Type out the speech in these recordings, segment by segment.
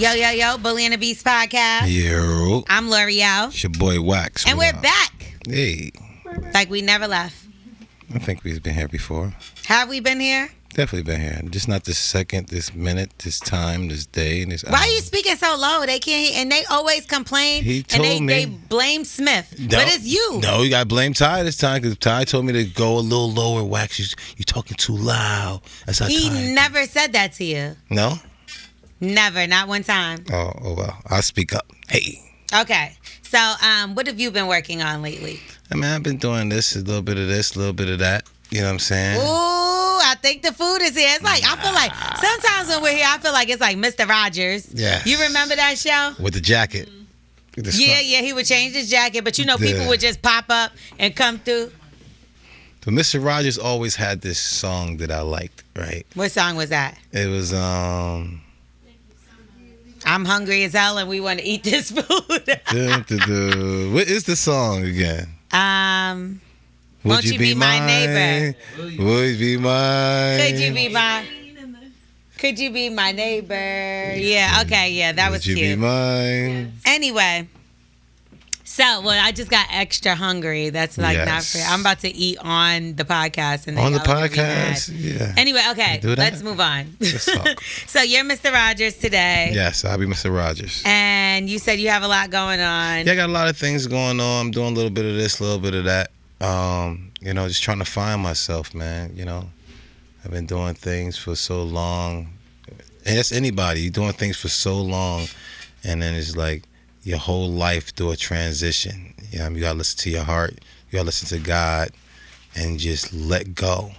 Yo, Bully and the Beast podcast. Yo. I'm L'Oreal. It's your boy Wax. And we're back. Hey. Like we never left. I think we've been here before. Have we been here? Definitely been here. Just not this second, this minute, this time, this day, and this hour. Why are you speaking so low? They can't, and they always complain. He told and me. They blame Smith. No, but it's you. No, you got to blame Ty this time because Ty told me to go a little lower. Wax, you talking too loud. That's how He Ty. never said that to you. No? Never, not one time. Oh, well. I'll speak up. Hey. Okay. So, what have you been working on lately? I mean, I've been doing this, a little bit of this, a little bit of that. You know what I'm saying? Ooh, I think the food is here. It's like, I feel like sometimes when we're here, I feel like it's like Mr. Rogers. Yeah. You remember that show? With the jacket. With the Yeah, he would change his jacket, but people would just pop up and come through. So Mr. Rogers always had this song that I liked, right? What song was that? It was, I'm hungry as hell and we want to eat this food. What is the song again? Won't you be my neighbor? Would you be mine? Could you be my neighbor? Yeah, okay, yeah, that was cute. Would you be mine? Anyway, so, I just got extra hungry. That's like not fair. I'm about to eat on the podcast. And on the podcast? Yeah. Anyway, okay, let's move on. Let's talk. So, you're Mr. Rogers today. Yes, I'll be Mr. Rogers. And you said you have a lot going on. Yeah, I got a lot of things going on. I'm doing a little bit of this, a little bit of that. Just trying to find myself, man. I've been doing things for so long. And that's anybody. You're doing things for so long. And then it's like your whole life through a transition. You got to listen to your heart. You got to listen to God and just let go.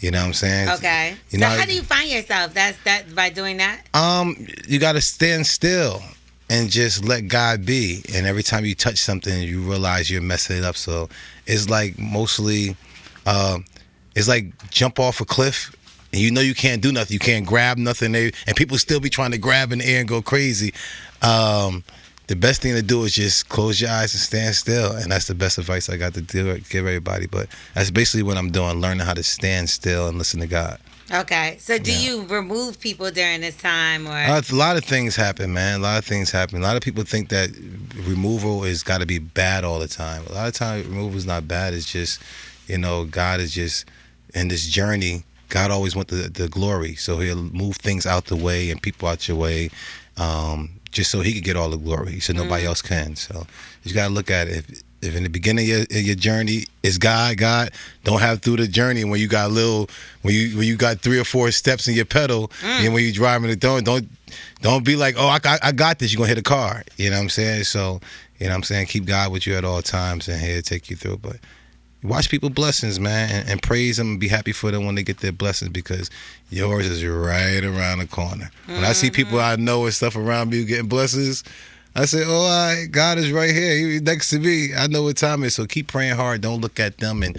You know what I'm saying? Okay. So how do you find yourself? That's by doing that? You got to stand still and just let God be. And every time you touch something, you realize you're messing it up. So it's like mostly, it's like jump off a cliff and you know you can't do nothing. You can't grab nothing. And people still be trying to grab in the air and go crazy. The best thing to do is just close your eyes and stand still. And that's the best advice I got to give everybody. But that's basically what I'm doing, learning how to stand still and listen to God. Okay. So do you remove people during this time? Or a lot of things happen, man. A lot of things happen. A lot of people think that removal is got to be bad all the time. A lot of times removal is not bad. It's just, God is just, in this journey, God always wants the glory. So he'll move things out the way and people out your way. Just so he could get all the glory, so nobody else can. So you got to look at it. If in the beginning of your journey is God don't have through the journey when you got when you got 3 or 4 steps in your pedal, and when you driving it, don't be like, oh, I got this. You're gonna hit a car. You know what I'm saying? So keep God with you at all times, and he'll take you through. But watch people blessings, man, and praise them and be happy for them when they get their blessings because yours is right around the corner. When I see people I know and stuff around me getting blessings, I say, oh, all right, God is right here. He's next to me. I know what time it is. So keep praying hard. Don't look at them and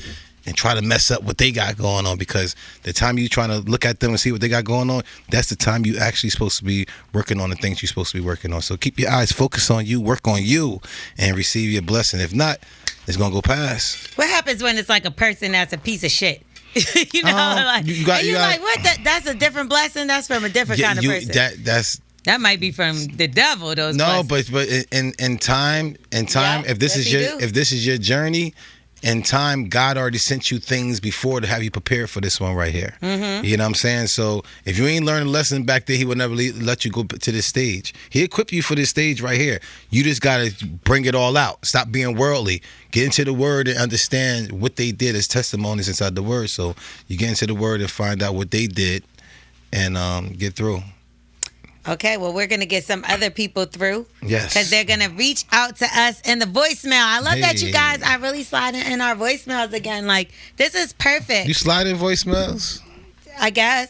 try to mess up what they got going on because the time you're trying to look at them and see what they got going on, that's the time you actually supposed to be working on the things you're supposed to be working on. So keep your eyes focused on you, work on you, and receive your blessing. If not, it's going to go past. What happens when it's like a person that's a piece of shit? You're like, what? That's a different blessing? That's from a different kind of person. That might be from the devil, those blessings. But in time, if this is your journey, in time, God already sent you things before to have you prepared for this one right here. Mm-hmm. You know what I'm saying? So if you ain't learned a lesson back there, he would never let you go to this stage. He equipped you for this stage right here. You just got to bring it all out. Stop being worldly. Get into the word and understand what they did as testimonies inside the word. So you get into the word and find out what they did and get through. Okay, well, we're going to get some other people through. Yes. Because they're going to reach out to us in the voicemail. I love that you guys are really sliding in our voicemails again. Like, this is perfect. You slide in voicemails? I guess.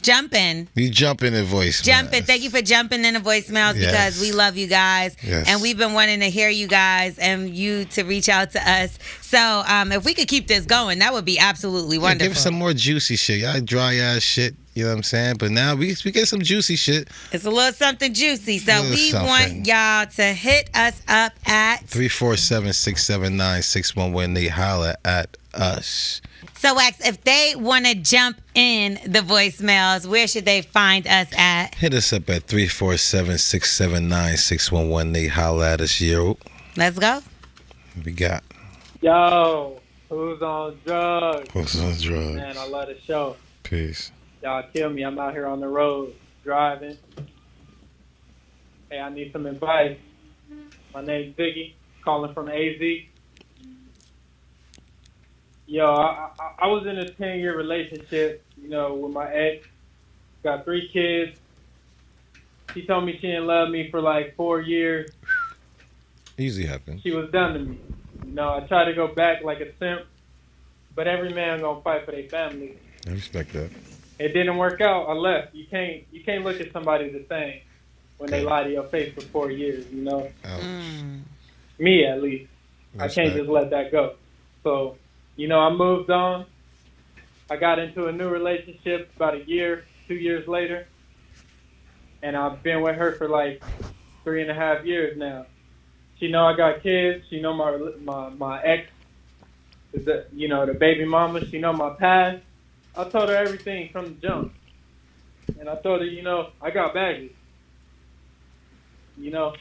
Jumping. You jumping in voicemails. Jumping. Thank you for jumping in the voicemails because we love you guys. Yes. And we've been wanting to hear you guys and you to reach out to us. So if we could keep this going, that would be absolutely wonderful. Give us some more juicy shit. Y'all dry ass shit. You know what I'm saying? But now we get some juicy shit. It's a little something juicy. So we want y'all to hit us up at 347-679-6118. Holla at us. So, Wax, if they want to jump in the voicemails, where should they find us at? Hit us up at 347-679-6118. Holla at us, yo. Let's go. We got. Yo, who's on drugs? Who's on drugs? Man, I love the show. Peace. Y'all kill me. I'm out here on the road driving. Hey, I need some advice. My name's Biggie, calling from AZ. Yo, I was in a 10-year relationship, with my ex. Got 3 kids. She told me she didn't love me for like 4 years. Easy happens. She was done to me. I tried to go back like a simp, but every man gonna fight for their family. I respect that. It didn't work out. I left. You can't look at somebody the same when they lie to your face for 4 years. Me at least. I can't just let that go. So, I moved on. I got into a new relationship about 2 years later, and I've been with her for like 3.5 years now. She know I got kids. She know my ex, the baby mama. She know my past. I told her everything from the jump, and I told her, I got baggage.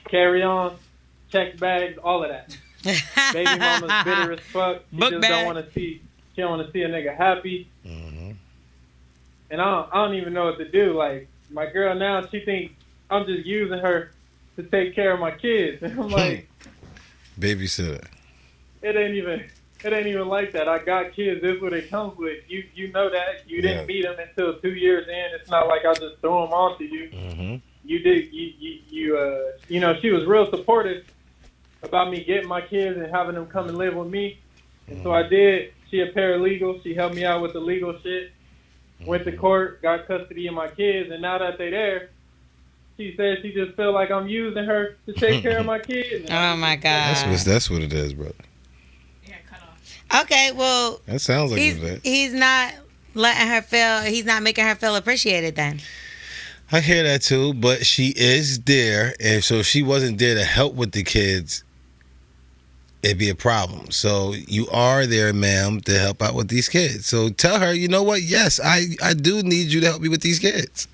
Carry on, check bags, all of that. Baby mama's bitter as fuck. She don't want to see. She don't want to see a nigga happy. Mm-hmm. And I don't even know what to do. Like my girl now, she thinks I'm just using her to take care of my kids. And I'm like, babysitter. It ain't even like that. I got kids. This is what it comes with. You know that. You didn't meet them until 2 years in. It's not like I just threw them onto you. Mm-hmm. You did. She was real supportive about me getting my kids and having them come and live with me. And so I did. She a paralegal. She helped me out with the legal shit. Went to court, got custody of my kids, and now that they there, she said she just feel like I'm using her to take care of my kids. Oh my God. That's what it is, brother. Yeah, cut off. Okay, well, that sounds like he's not letting her feel. He's not making her feel appreciated then. I hear that too, but she is there, and so if she wasn't there to help with the kids, it'd be a problem. So you are there, ma'am, to help out with these kids. So tell her, you know what? Yes, I do need you to help me with these kids.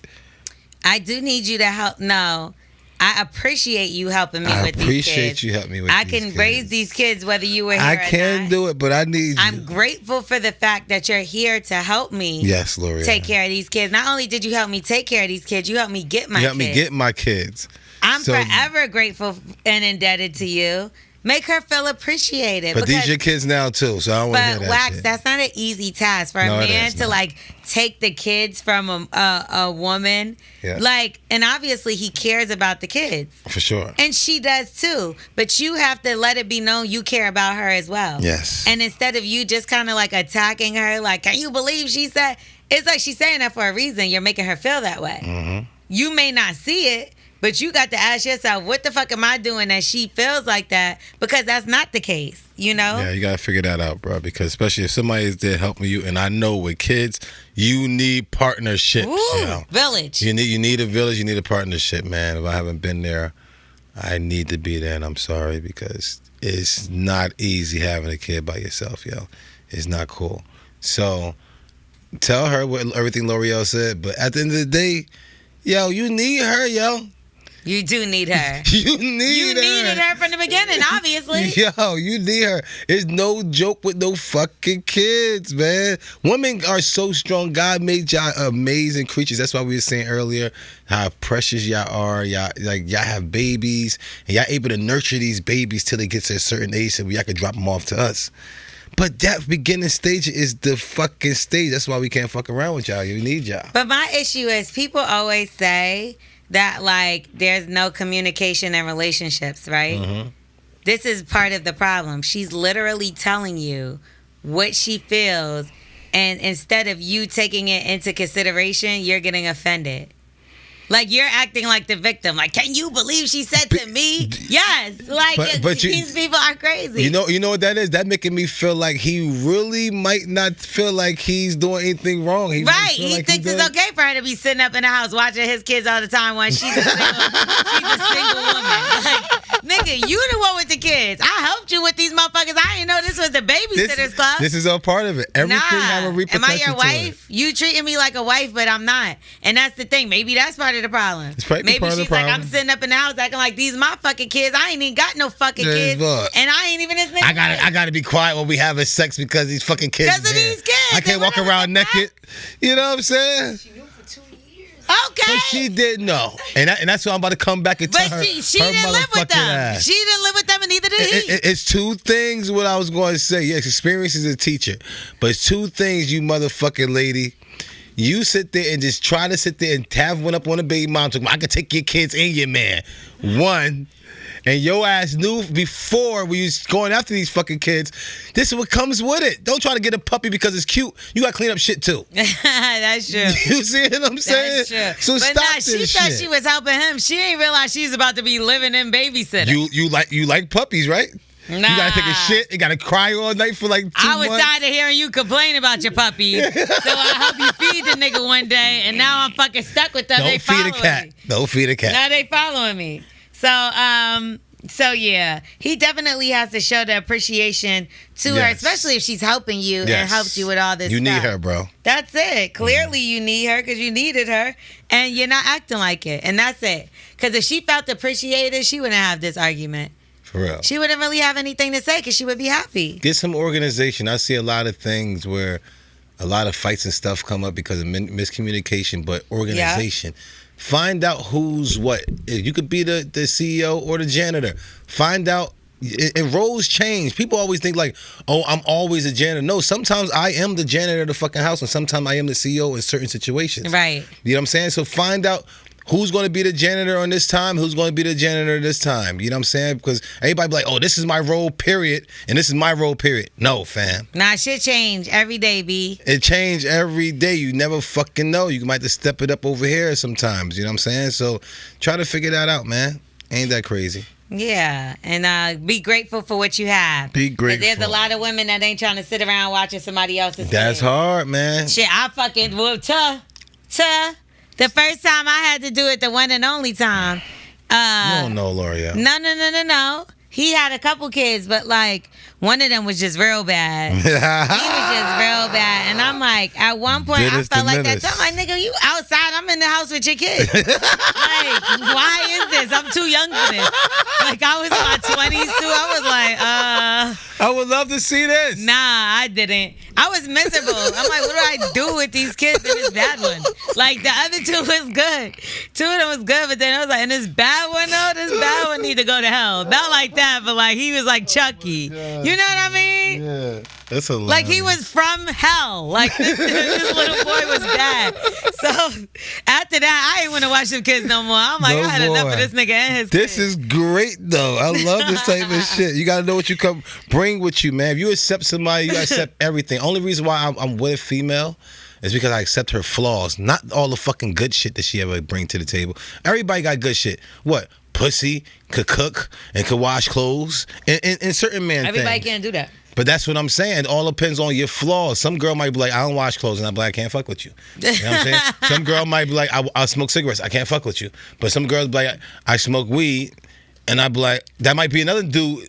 I do need you to help. No, I appreciate you helping me with these kids. I appreciate you helping me with these kids. I can raise these kids whether you were here or not. I can do it, but I need you. I'm grateful for the fact that you're here to help me. Yes, Lorel. Take care of these kids. Not only did you help me take care of these kids, you helped me get my kids. You helped me get my kids. I'm forever grateful and indebted to you. Make her feel appreciated. But these are your kids now too, so I don't want to hear that. But Wax, shit. That's not an easy task for a man to like take the kids from a woman. Yeah. Like, and obviously he cares about the kids. For sure. And she does too. But you have to let it be known you care about her as well. Yes. And instead of you just kind of like attacking her, like, can you believe she said? It's like she's saying that for a reason. You're making her feel that way. Mm-hmm. You may not see it, but you got to ask yourself, what the fuck am I doing that she feels like that? Because that's not the case, Yeah, you got to figure that out, bro. Because especially if somebody is there helping you, and I know with kids, you need partnerships. Ooh, village. You need a village. You need a partnership, man. If I haven't been there, I need to be there, and I'm sorry because it's not easy having a kid by yourself, yo. It's not cool. So tell her everything L'Oreal said, but at the end of the day, yo, you need her, yo. You do need her. You needed her from the beginning, obviously. Yo, you need her. It's no joke with no fucking kids, man. Women are so strong. God made y'all amazing creatures. That's why we were saying earlier how precious y'all are. Y'all have babies, and y'all able to nurture these babies till they get to a certain age so y'all can drop them off to us. But that beginning stage is the fucking stage. That's why we can't fuck around with y'all. You need y'all. But my issue is people always say that like there's no communication in relationships, right? Mm-hmm. This is part of the problem. She's literally telling you what she feels, and instead of you taking it into consideration, you're getting offended. Like, you're acting like the victim. Like, can you believe she said to me? Yes. Like, but these people are crazy. You know what that is? That making me feel like he really might not feel like he's doing anything wrong. He thinks it's okay for her to be sitting up in the house watching his kids all the time when she's a single woman. Like, Nigga, you the one with the kids. I helped you with these motherfuckers. I didn't know this was the babysitters club. This is all part of it. Everything have a repercussion. Am I your wife? You treating me like a wife, but I'm not. And that's the thing. Maybe that's part of the problem. Maybe part of the she's like, problem. I'm sitting up in the house acting like these my fucking kids. I ain't even got no fucking kids. And I ain't even this nigga. I gotta be quiet when we having sex because these fucking kids. Because of these kids. I can't walk around naked. You know what I'm saying? She knew for 2 years. Okay. But she didn't know. And that's why I'm about to come back and tell her. But she her didn't live with them. ass. She didn't live with them, and neither did he. It's two things what I was going to say. Yes, experience is a teacher. But it's two things, you motherfucking lady. You sit there and just try to sit there and have one up on a baby mom. Talking, I can take your kids and your man. One. And your ass knew before when you was going after these fucking kids, this is what comes with it. Don't try to get a puppy because it's cute. You got to clean up shit too. That's true. You see what I'm saying? That's true. So but stop she this thought shit. she was helping him. She ain't realize she's about to be living in babysitter. You like puppies, right? Nah. You gotta take a shit. You gotta cry all night for like 2 months. I was tired of hearing you complain about your puppy. So I hope you feed the nigga one day, and now I'm fucking stuck with them. Don't feed a cat. Don't feed a cat. Now they following me. So yeah, he definitely has to show the appreciation to her, especially if she's helping you and helped you with all this You stuff. need her, bro. That's it. Clearly you need her because you needed her and you're not acting like it. And that's it. Because if she felt appreciated, she wouldn't have this argument. For real. She wouldn't really have anything to say because she would be happy. Get some organization. I see a lot of things where a lot of fights and stuff come up because of miscommunication, but organization. Yeah. Find out who's what. You could be the CEO or the janitor. Find out. And roles change. People always think like, oh, I'm always a janitor. No, sometimes I am the janitor of the fucking house, and sometimes I am the CEO in certain situations. Right. You know what I'm saying? So find out who's going to be the janitor on this time, who's going to be the janitor this time. You know what I'm saying? Because everybody be like, oh, this is my role, period, and this is my role, period. No, fam. Nah, shit change every day, B. It change every day. You never fucking know. You might have to step it up over here sometimes. You know what I'm saying? So try to figure that out, man. Ain't that crazy? Yeah, and be grateful for what you have. Be grateful. There's a lot of women that ain't trying to sit around watching somebody else's. That's hard, man. Shit, I fucking the first time I had to do it, the one and only time. You don't know, Lorel. No. He had a couple kids, but like one of them was just real bad. He was just real bad, and I'm like, at one point I felt like that. So I'm like, nigga, you outside? I'm in the house with your kids. Like, why is this? I'm too young for this. Like I was in my 20s too. I was like, I would love to see this. Nah, I didn't. I was miserable. I'm like, what do I do with these kids in this bad one? Like the other two was good. Two of them was good, but then I was like, and this bad one though, this bad one need to go to hell. Not like that, but like he was like Chucky. You know what I mean? Yeah. That's hilarious. Like he was from hell. Like this little boy was bad. So after that, I didn't want to watch them kids no more. I'm like, I had enough of this nigga and his This kids. is great though. I love this type of shit. You gotta know what you come bring with you, man. If you accept somebody, you accept everything. Only reason why I'm with a female is because I accept her flaws, not all the fucking good shit that she ever bring to the table. Everybody got good shit. What? Pussy, could cook, and could wash clothes. And certain man Everybody can't do that. But that's what I'm saying. It all depends on your flaws. Some girl might be like, I don't wash clothes, and I'm like, I can't fuck with you. You know what I'm saying? Some girl might be like, I smoke cigarettes, I can't fuck with you. But some girls be like, I smoke weed, and I'd be like, that might be another dude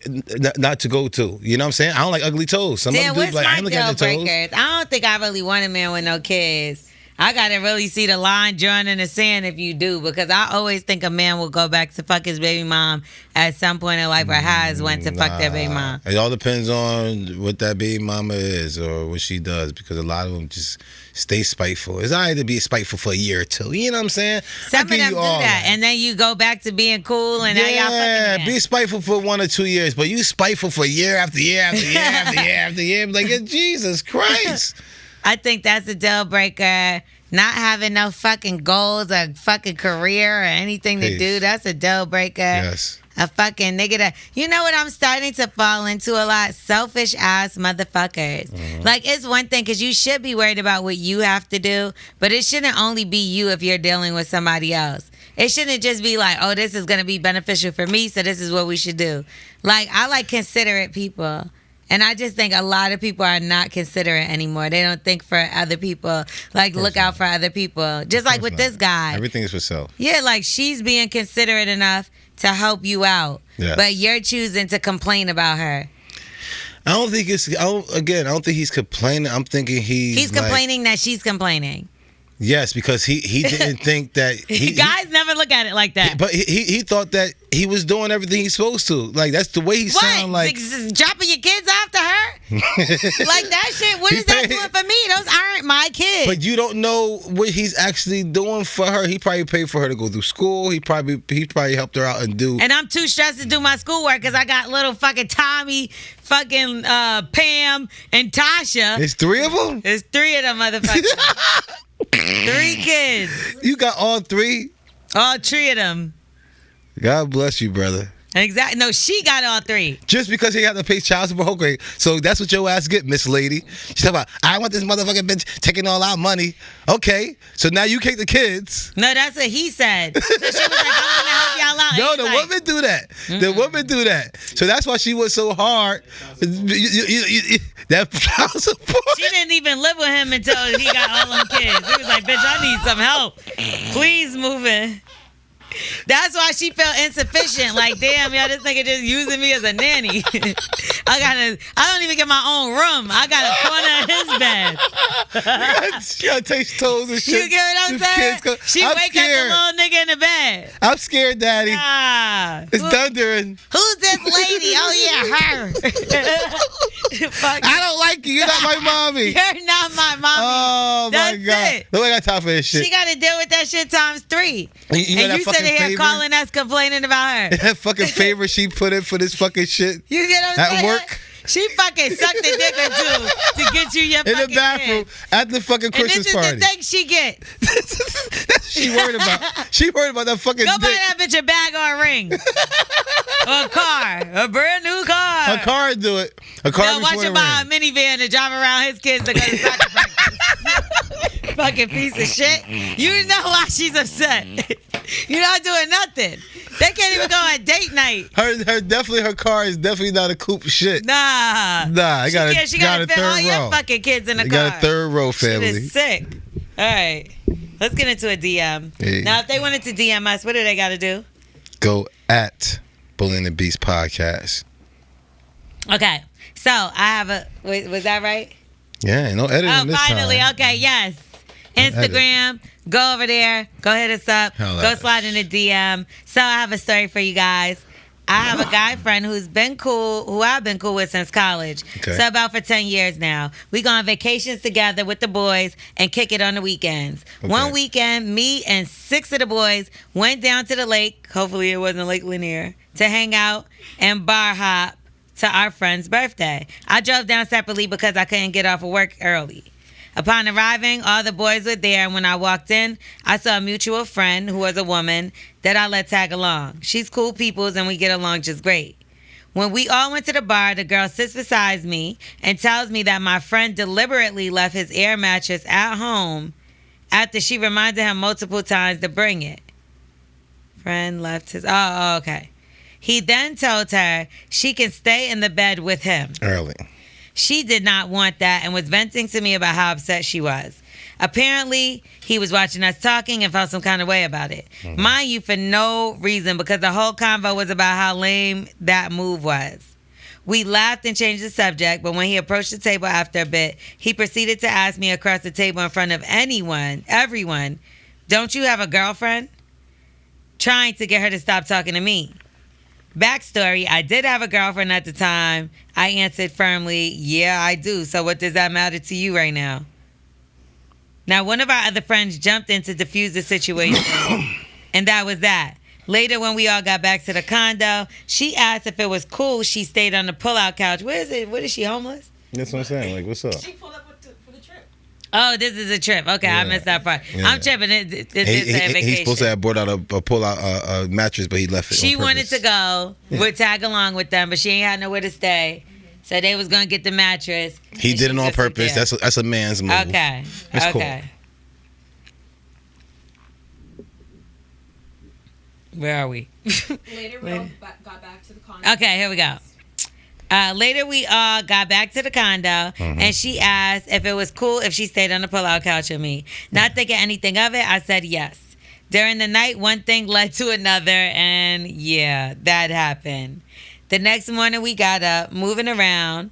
not to go to. You know what I'm saying? I don't like ugly toes. Some other dudes like, I ain't looking at the toes. I don't think I really want a man with no kids. I gotta really see the line drawn in the sand if you do, because I always think a man will go back to fuck his baby mom at some point in life, or has went to fuck their baby mom. It all depends on what that baby mama is or what she does, because a lot of them just stay spiteful. It's all right to be spiteful for a year or two. You know what I'm saying? Some of them do that, and then you go back to being cool, and now y'all fucking again. Be spiteful for 1 or 2 years, but you spiteful for year after year after year after year after year. Like, Jesus Christ. I think that's a deal breaker. Not having no fucking goals or fucking career or anything to do, that's a deal breaker. Yes. A fucking nigga that, you know what I'm starting to fall into a lot? Selfish ass motherfuckers. Mm-hmm. Like, it's one thing, because you should be worried about what you have to do, but it shouldn't only be you if you're dealing with somebody else. It shouldn't just be like, oh, this is going to be beneficial for me, so this is what we should do. Like, I like considerate people. And I just think a lot of people are not considerate anymore. They don't think for other people, like look out for other people. Just like with this guy. Everything is for self. Yeah, like she's being considerate enough to help you out, Yes. but you're choosing to complain about her. I don't think he's complaining. I'm thinking He's complaining that she's complaining. Yes, because he didn't think that guys never look at it like that. But he thought that he was doing everything he's supposed to. Like, that's the way he sound like. Dropping your kids after her? Like that shit, what is that doing for me? Those aren't my kids. But you don't know what he's actually doing for her. He probably paid for her to go through school. He probably helped her out and do. And I'm too stressed to do my schoolwork because I got little fucking Tommy, fucking Pam, and Tasha. There's 3 of them? There's 3 of them motherfuckers. 3 kids. You got all 3? All 3 of them. God bless you, brother. Exactly. No, she got all 3. Just because he had to pay child support. Okay, so that's what your ass get, Miss Lady. She's talking about, I want this motherfucking bitch taking all our money. Okay, so now you take the kids. No, that's what he said. So she was like, I'm gonna help y'all out. No, the women do that. The women do that. So that's why she was so hard. That child support. She didn't even live with him until he got all them kids. He was like, bitch, I need some help. Please move in. That's why she felt insufficient. Like, damn, y'all, this nigga just using me as a nanny. I don't even get my own room. I got a corner of his bed. She gotta taste toes and shit. You get what I'm saying? She wake up the little nigga in the bed. I'm scared, Daddy. It's thundering. Who's this lady? Oh, yeah, her. Fuck. I don't like you. You're not my mommy. You're not my mommy. Oh, my That's God. it. Nobody got time for this shit. She got to deal with that shit times 3. And you sitting here favorite? calling us complaining about her. That fucking favor she put in for this fucking shit. You get what I'm saying? At work. She fucking sucked a dick or 2 to get you your fucking in the bathroom kid. At the fucking Christmas party. And this is the thing she gets. That's what she worried about. She worried about that fucking Go dick. buy that bitch a bag or a ring. Or a car. A brand new car. A car would do it. A car Watch before him the buy a ring. minivan to drive around his kids to go to soccer practice. Fucking piece of shit. You know why she's upset. You're not doing nothing. They can't even go on date night. Her car is definitely not a coupe shit. Nah. I got she got to fit all your fucking kids in the car. Got a 3rd row family. Shit is sick. All right. Let's get into a DM. Hey. Now, if they wanted to DM us, what do they got to do? Go at Bully and the Beast Podcast. Okay. So, I have a... Wait, was that right? Yeah, no editing this finally. time. Okay, yes. Instagram, go over there. Go hit us up. Go slide in a DM. So I have a story for you guys. I have a guy friend who I've been cool with since college. Okay. So about for 10 years now. We go on vacations together with the boys and kick it on the weekends. Okay. One weekend, me and 6 of the boys went down to the lake, hopefully it wasn't Lake Lanier, to hang out and bar hop to our friend's birthday. I drove down separately because I couldn't get off of work early. Upon arriving, all the boys were there, and when I walked in, I saw a mutual friend who was a woman that I let tag along. She's cool peoples, and we get along just great. When we all went to the bar, the girl sits beside me and tells me that my friend deliberately left his air mattress at home after she reminded him multiple times to bring it. Friend left his... Oh, okay. He then told her she can stay in the bed with him. Early. She did not want that and was venting to me about how upset she was. Apparently, he was watching us talking and felt some kind of way about it. Mm-hmm. Mind you, for no reason, because the whole convo was about how lame that move was. We laughed and changed the subject, but when he approached the table after a bit, he proceeded to ask me across the table in front of everyone, "Don't you have a girlfriend?" Trying to get her to stop talking to me. Backstory, I did have a girlfriend at the time. I answered firmly, yeah, I do. So what does that matter to you right now? Now, one of our other friends jumped in to defuse the situation, and that was that. Later, when we all got back to the condo, she asked if it was cool she stayed on the pull-out couch. Where is it? What is she, homeless? That's what I'm saying. Like, what's up? She pulled up for the trip. Oh, this is a trip. Okay, yeah. I missed that part. Yeah. I'm tripping. This is a vacation. He's supposed to have brought out a pull-out a mattress, but he left it. She wanted to go. We'd tag along with them, but she ain't had nowhere to stay. So they was gonna get the mattress. He did it on purpose. That's a man's move. Okay. That's okay. Cool. Where are we? Later, we all got back to the condo. Okay, here we go. Later, we all got back to the condo, and she asked if it was cool if she stayed on the pull-out couch with me. Not thinking anything of it, I said yes. During the night, one thing led to another, and yeah, that happened. The next morning, we got up, moving around,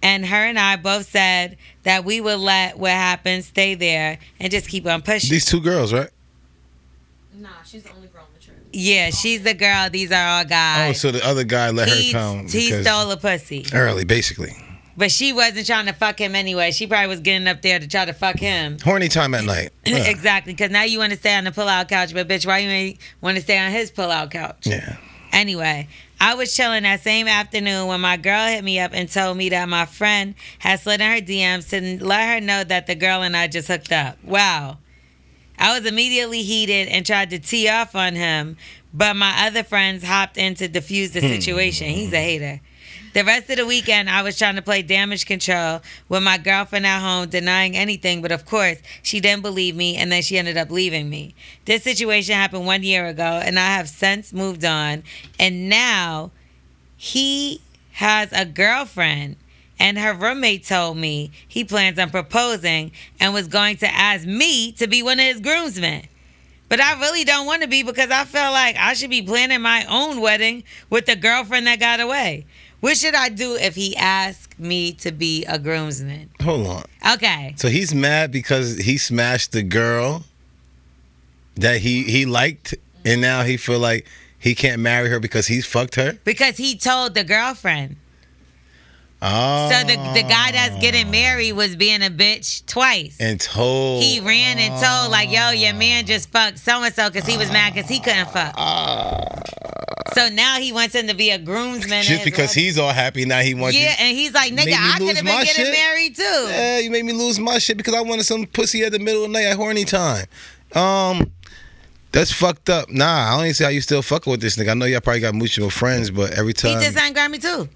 and her and I both said that we would let what happened stay there and just keep on pushing. These two girls, right? Nah, she's the only girl on the trip. Yeah, she's the girl. These are all guys. Oh, so the other guy let her come. He because- stole a pussy. Early, basically. But she wasn't trying to fuck him anyway. She probably was getting up there to try to fuck him. Horny time at night. Yeah. Exactly, because now you want to stay on the pull-out couch, but bitch, why you ain't want to stay on his pull-out couch? Yeah. Anyway, I was chilling that same afternoon when my girl hit me up and told me that my friend had slid in her DMs to let her know that the girl and I just hooked up. Wow. I was immediately heated and tried to tee off on him, but my other friends hopped in to defuse the situation. He's a hater. The rest of the weekend, I was trying to play damage control with my girlfriend at home, denying anything. But of course, she didn't believe me, and then she ended up leaving me. This situation happened 1 year ago, and I have since moved on. And now he has a girlfriend, and her roommate told me he plans on proposing and was going to ask me to be one of his groomsmen. But I really don't want to be, because I feel like I should be planning my own wedding with the girlfriend that got away. What should I do if he asked me to be a groomsman? Hold on. Okay. So he's mad because he smashed the girl that he liked, and now he feel like he can't marry her because he's fucked her? Because he told the girlfriend. Oh. So the guy that's getting married was being a bitch twice. And told. He ran and told, like, yo, your man just fucked so-and-so because he was mad because he couldn't fuck. So now he wants him to be a groomsman. Just because he's all happy now he wants you. Yeah, and he's like, nigga, Made me I could lose have my been getting shit? married too. Yeah, you made me lose my shit because I wanted some pussy at the middle of the night at horny time. That's fucked up. Nah, I don't even see how you still fucking with this nigga. I know y'all probably got mutual friends, but every time. He just sang Grammy too.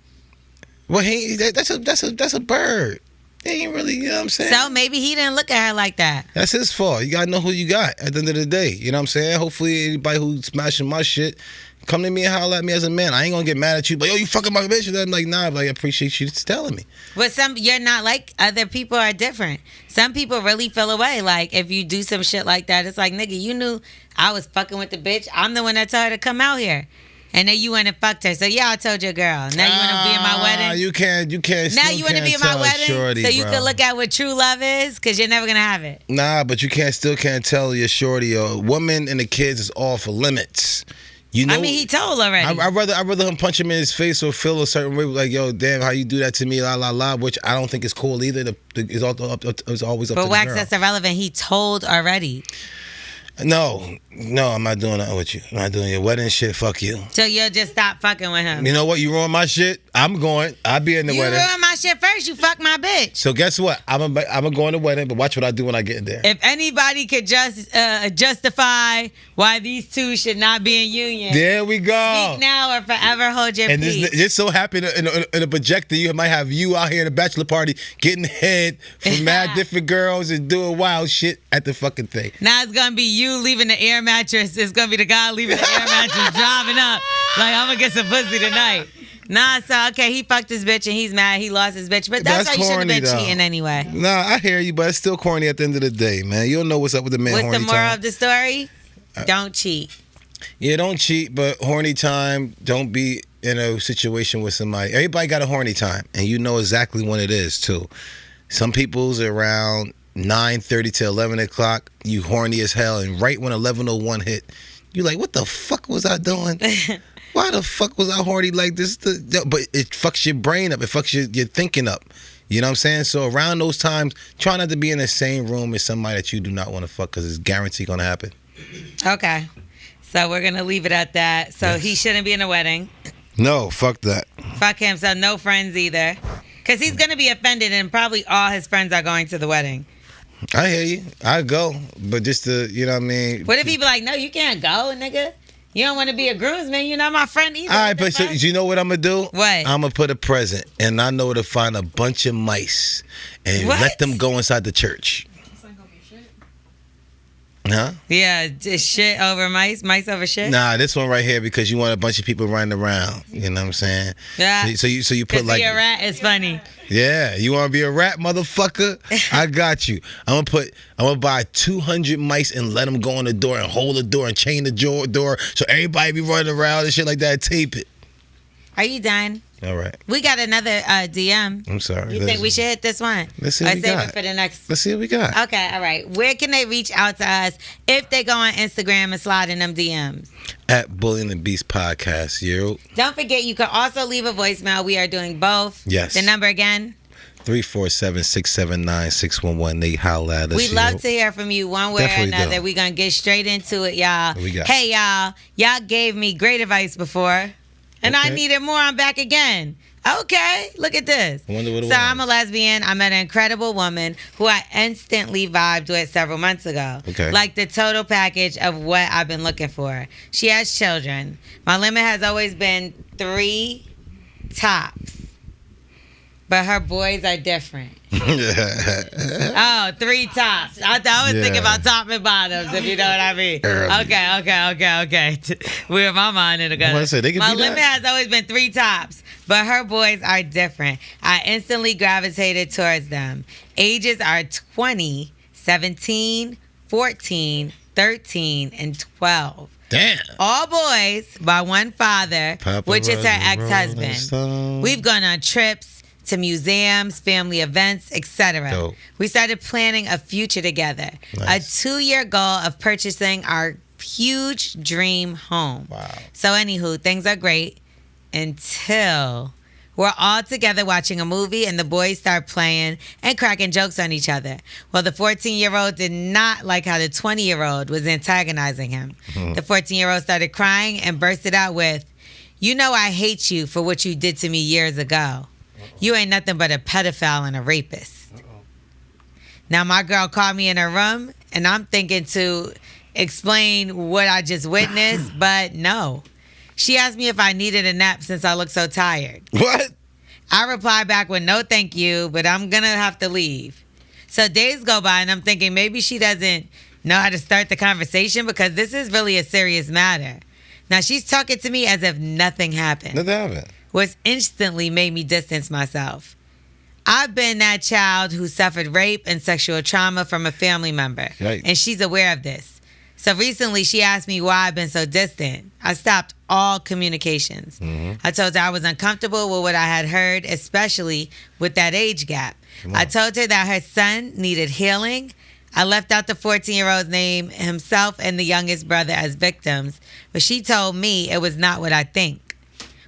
Well, that's a bird. He ain't really, you know what I'm saying? So maybe he didn't look at her like that. That's his fault. You gotta know who you got at the end of the day. You know what I'm saying? Hopefully anybody who's smashing my shit, come to me and holler at me as a man. I ain't gonna get mad at you, but yo, you fucking my bitch. And I'm like, nah, but I appreciate you telling me. But you're not like other people are different. Some people really feel away. Like if you do some shit like that, it's like, nigga, you knew I was fucking with the bitch. I'm the one that told her to come out here. And then you went and fucked her. So yeah, I told your girl. Now you want to be in my wedding? You can't. Now you want to be in my wedding? Shorty, so you bro. can look at what true love is? Because you're never going to have it. Nah, but you still can't tell your shorty a woman and the kids is off limits. You know, I mean, he told already. I'd rather him punch him in his face or feel a certain way, like, yo, damn, how you do that to me, la la la, which I don't think is cool either. It's always up to the Wax, girl. that's irrelevant. He told already. No, I'm not doing that with you. I'm not doing your wedding shit. Fuck you. So you'll just stop fucking with him. You know what? You ruin my shit. I'm going. I'll be in the wedding. You ruined my shit first. You fucked my bitch. So guess what? I'm gonna go in the wedding, but watch what I do when I get in there. If anybody could just justify why these two should not be in union, There we go. speak now or forever hold your And peace. this so happened in a projector, you might have you out here in a bachelor party getting head from mad different girls and doing wild shit at the fucking thing. Now it's gonna be you leaving the air mattress. It's gonna be the guy leaving the air mattress driving up. Like, I'm gonna get some pussy tonight. Nah, so okay, he fucked his bitch and he's mad he lost his bitch. But that's why you shouldn't have been corny, though. cheating anyway. Nah, I hear you, but it's still corny at the end of the day, man. You don't know what's up with the man. What's horny the moral time. of the story? Don't cheat. Yeah, don't cheat, but horny time, don't be in a situation with somebody. Everybody got a horny time, and you know exactly when it is, too. Some people's around 9:30 to 11 o'clock, you horny as hell, and right when 11:01 hit, you like, what the fuck was I doing? Why the fuck was I horny like this? But it fucks your brain up. It fucks your thinking up. You know what I'm saying? So around those times, try not to be in the same room as somebody that you do not want to fuck, because it's guaranteed going to happen. Okay. So we're gonna leave it at that. So he shouldn't be in a wedding. No, fuck that. Fuck him. So no friends either. Because he's gonna be offended and probably all his friends are going to the wedding. I hear you. I go, but just to, you know what I mean? What if he be like, no, you can't go, nigga? You don't want to be a groomsman. You're not my friend either. All right, What the but so, fuck? you know what I'm going to do? What? I'm going to put a present, and I know to find a bunch of mice and What? let them go inside the church. It's not gonna be shit. Huh? Yeah, just shit over mice over shit. Nah, this one right here because you want a bunch of people running around. You know what I'm saying? Yeah. So you put like a rat is funny. Yeah, you want to be a rat, motherfucker? I got you. I'm gonna buy 200 mice and let them go on the door and hold the door and chain the door so everybody be running around and shit like that. Tape it. Are you done? All right. We got another DM. I'm sorry. You think we should hit this one? Let's see what we got. Save it for the next. Let's see what we got. Okay, all right. Where can they reach out to us if they go on Instagram and slide in them DMs? At Bullying the Beast Podcast, you. Don't forget, you can also leave a voicemail. We are doing both. Yes. The number again? 347-679-6118. They holla at us. We'd love to hear from you one way Definitely or another. do. We're going to get straight into it, y'all. What we got? Hey, y'all. Y'all gave me great advice before, and I Okay. needed more. I'm back again. Okay, look at this. I wonder what it So was. I'm a lesbian. I met an incredible woman who I instantly vibed with several months ago. Okay. Like the total package of what I've been looking for. She has children. My limit has always been 3 tops. But her boys are different. Oh, 3 tops. I was thinking Yeah. about top and bottoms, if you know what I mean. Early. Okay. Where my mind in the I say, they can My be that. limit has always been 3 tops, but her boys are different. I instantly gravitated towards them. Ages are 20, 17, 14, 13, and 12. Damn. All boys by one father, Papa which is her Rolling ex-husband. Stone. We've gone on trips to museums, family events, etc. Dope. We started planning a future together. Nice. A 2-year goal of purchasing our huge dream home. Wow. So anywho, things are great until we're all together watching a movie and the boys start playing and cracking jokes on each other. Well, the 14-year-old did not like how the 20-year-old was antagonizing him. The 14-year-old started crying and bursted out with, "You know I hate you for what you did to me years ago. You ain't nothing but a pedophile and a rapist." Now, my girl called me in her room, and I'm thinking to explain what I just witnessed, but no. She asked me if I needed a nap since I look so tired. What? I replied back with no thank you, but I'm going to have to leave. So days go by, and I'm thinking maybe she doesn't know how to start the conversation because this is really a serious matter. Now, she's talking to me as if nothing happened. Nothing happened. Which instantly made me distance myself. I've been that child who suffered rape and sexual trauma from a family member, Yikes. and she's aware of this. So recently, she asked me why I've been so distant. I stopped all communications. I told her I was uncomfortable with what I had heard, especially with that age gap. I told her that her son needed healing. I left out the 14-year-old's name, himself, and the youngest brother as victims, but she told me it was not what I think.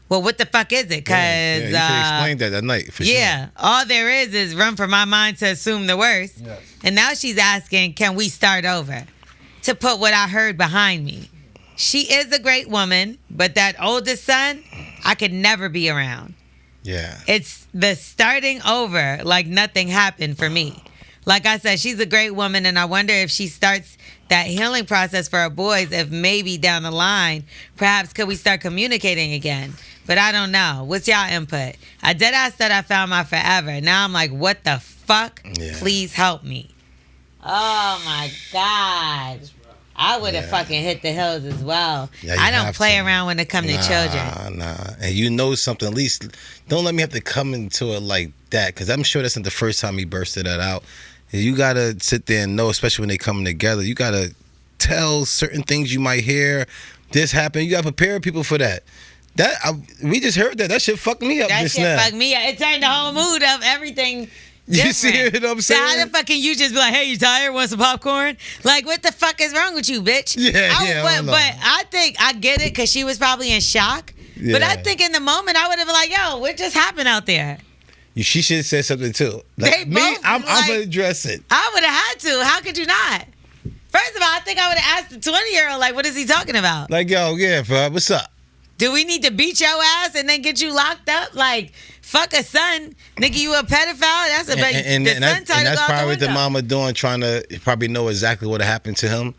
Well, what the fuck is it? Because you can explain that night for yeah, all there is room for my mind to assume the worst. Yes. And now she's asking, can we start over? To put what I heard behind me. She is a great woman, but that oldest son, I could never be around. Yeah. It's the starting over like nothing happened for me. Like I said, she's a great woman, and I wonder if she starts that healing process for her boys, if maybe down the line, perhaps could we start communicating again? But I don't know. What's y'all input? I dead ass thought I found my forever. Now I'm like, what the fuck? Yeah. Please help me. Oh my God. I would have fucking hit the hills as well. Yeah, you I don't have play to. around when it comes to children. Nah. And you know something, at least don't let me have to come into it like that, because I'm sure that's not the first time he bursted that out. You got to sit there and know, especially when they coming together, you got to tell certain things you might hear. This happened. You got to prepare people for that. We just heard that. That shit fucked me up That just shit now. fucked me up. It turned the whole mood of everything. You see different. what I'm So how saying? the fuck can you just be like, hey, you tired? Want some popcorn? Like, what the fuck is wrong with you, bitch? I don't know. But I think I get it because she was probably in shock. But I Yeah. think in the moment I would have been like, yo, what just happened out there? She should have said something too. They Like, me, both, I'm like- going to address it. I would have had to. How could you not? First of all, I think I would have asked the 20-year-old, like, what is he talking about? Like, yo, yeah, bro, what's up? Do we need to beat your ass and then get you locked up? Like, fuck a son. Nigga, you a pedophile? That's a the son that's title go out probably the the window. mama doing, trying to probably know exactly what happened to him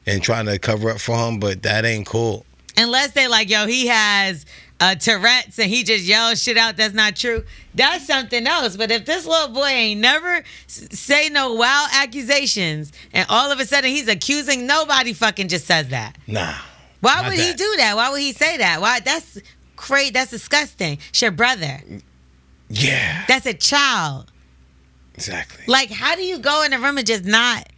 and trying to cover up for him, but that ain't cool. Unless they like, yo, he has Tourette's and he just yells shit out that's not true, that's something else. But if this little boy ain't never say no wild accusations and all of a sudden he's accusing, nobody fucking just says that. Nah. Why would he do that? Why would he say that? Why? That's crazy. That's disgusting. It's your brother. Yeah. That's a child. Exactly. Like, how do you go in the room and just not?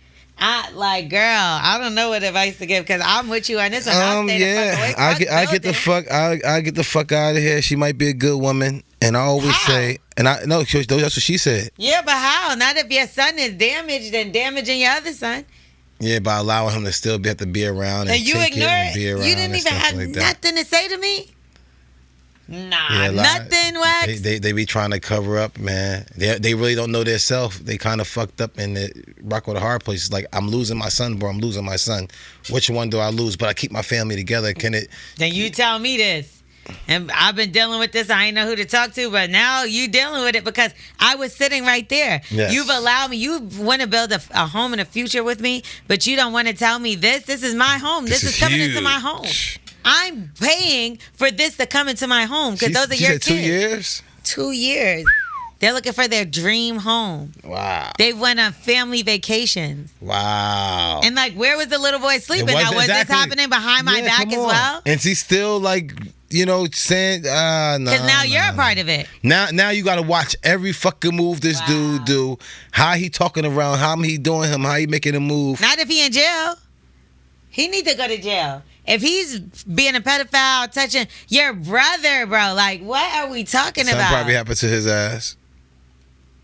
Like, girl, I don't know what advice to give because I'm with you on this one. I'll stay the fuck away. I get the fuck. I get the fuck out of here. She might be a good woman, and I always say, and I no, that's what she said. Yeah, but how? Not if your son is damaged and damaging your other son. Yeah, by allowing him to still have to be around and you take ignore it and it. be around. You didn't even have like nothing to say to me. Nah, yeah, nothing, Wax. They be trying to cover up, man. They really don't know their self. They kind of fucked up in the rock with a hard place. It's like, I'm losing my son, bro. I'm losing my son. Which one do I lose? But I keep my family together. Can it? Then you tell me this. And I've been dealing with this. I ain't know who to talk to, but now you dealing with it because I was sitting right there. Yes. You've allowed me. You want to build a home in the future with me, but you don't want to tell me this. This is my home. This is coming into my home. I'm paying for this to come into my home because those are your kids. 2 years? 2 years. They're looking for their dream home. Wow. They went on family vacations. Wow. And like, where was the little boy sleeping? Now, was this happening behind my back as well? And she's still like, saying, no. Because now you're a part of it. Now you got to watch every fucking move this dude do. How he talking around, how he doing him, how he making a move. Not if he in jail. He need to go to jail. If he's being a pedophile, touching your brother, bro, like, what are we talking Something about? probably happened to his ass.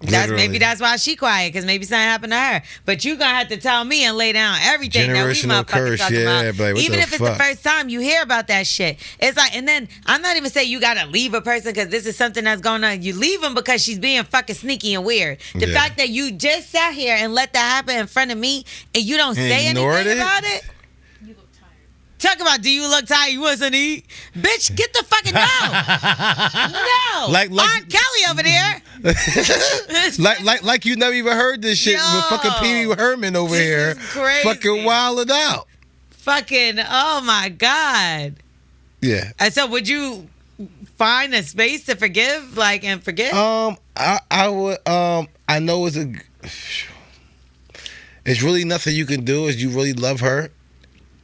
Maybe that's why she quiet, because maybe something happened to her. But you gonna have to tell me and lay down everything that we Generational motherfuckers curse, talking about. like, Even if it's the first time you hear about that shit. It's like, and then I'm not even saying you gotta leave a person because this is something that's going on. You leave them because she's being fucking sneaky and weird. The fact that you just sat here and let that happen in front of me and you don't say anything about it. Talk about, do you look tired? You want something to eat? Bitch, get the fucking no. Like R. Kelly over there. like you never even heard this shit with fucking Pee Wee Herman over here. Crazy. Fucking wilding out. Fucking, oh my God. Yeah. And so would you find a space to forgive, and forget? I would, I know it's really nothing you can do. Is you really love her.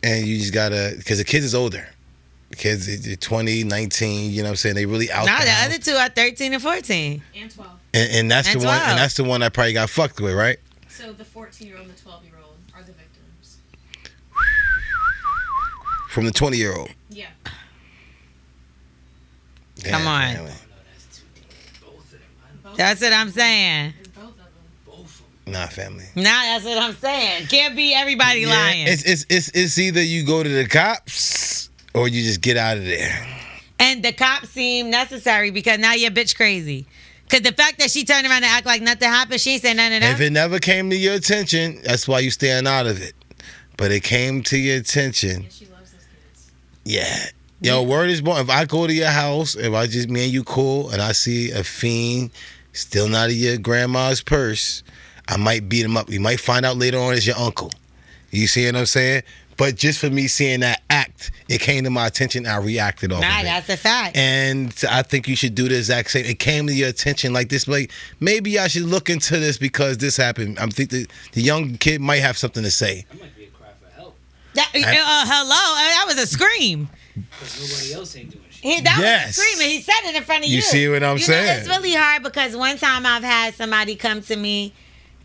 And you just gotta, because the kids is older. The kids are 20, 19, you know what I'm saying? They really out Nah, there. the other two are 13 and 14. And 12. And that's And the one. 12. And that's the one I probably got fucked with, right? So the 14-year-old and the 12-year-old are the victims. From the 20-year-old. Yeah. Come on. Damn. That's what I'm saying. It's both of them. Nah, family. Nah, that's what I'm saying. Can't be everybody lying. It's either you go to the cops or you just get out of there. And the cops seem necessary because now you're bitch crazy. Because the fact that she turned around and act like nothing happened, she ain't saying none of that. If it never came to your attention, that's why you staying out of it. But it came to your attention. And she loves those kids. Yeah. Yo, word is born. If I go to your house, if I just, me and you cool, and I see a fiend still not in your grandma's purse, I might beat him up. You might find out later on it's your uncle. You see what I'm saying? But just for me seeing that act, it came to my attention. I reacted off of it. That's a fact. And I think you should do the exact same. It came to your attention like this. Like, maybe I should look into this because this happened. I'm thinking the young kid might have something to say. That might be a cry for help. Hello? That was a scream. Because nobody else ain't doing shit. That was a scream, and he said it in front of you. You see what I'm saying? It's really hard because one time I've had somebody come to me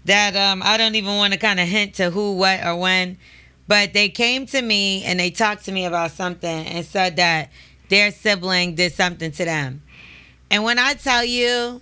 that I don't even want to kind of hint to who, what, or when, but they came to me and they talked to me about something and said that their sibling did something to them. And when I tell you,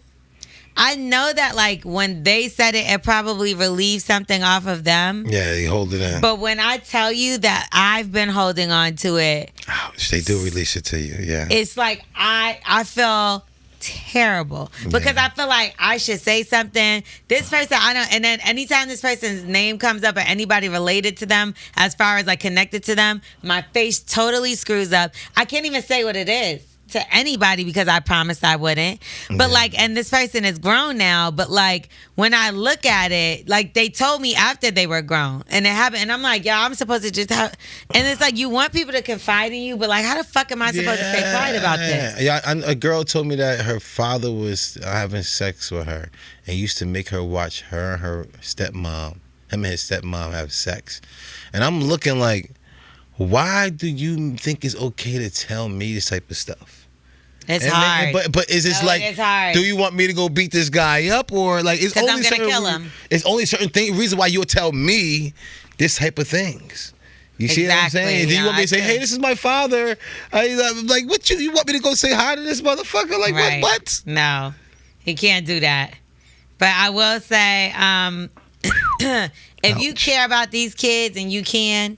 I know that like when they said it, it probably relieved something off of them. Yeah, you hold it in. But when I tell you that I've been holding on to it, ouch, they do release it to you. Yeah, it's like I feel terrible because I feel like I should say something. This person, I don't, and then anytime this person's name comes up or anybody related to them, as far as like connected to them, my face totally screws up. I can't even say what it is. to anybody because I promised I wouldn't. But like, and this person is grown now, but like when I look at it, like they told me after they were grown and it happened, and I'm like, yo, I'm supposed to just have, and it's like you want people to confide in you, but like how the fuck am I supposed to stay quiet about this? Yeah, a girl told me that her father was having sex with her and used to make her watch her and her stepmom, him and his stepmom have sex. And I'm looking like, why do you think it's okay to tell me this type of stuff? It's hard. But is this like, it's hard. do you want me to go beat this guy up, or like it's Because only I'm gonna certain, kill him. It's only certain reason why you'll tell me this type of things. You see what I'm saying? Do you want me to say, hey, this is my father? I'm like, what you want me to go say hi to this motherfucker? Like, Right. what? No, he can't do that. But I will say, if you care about these kids and you can,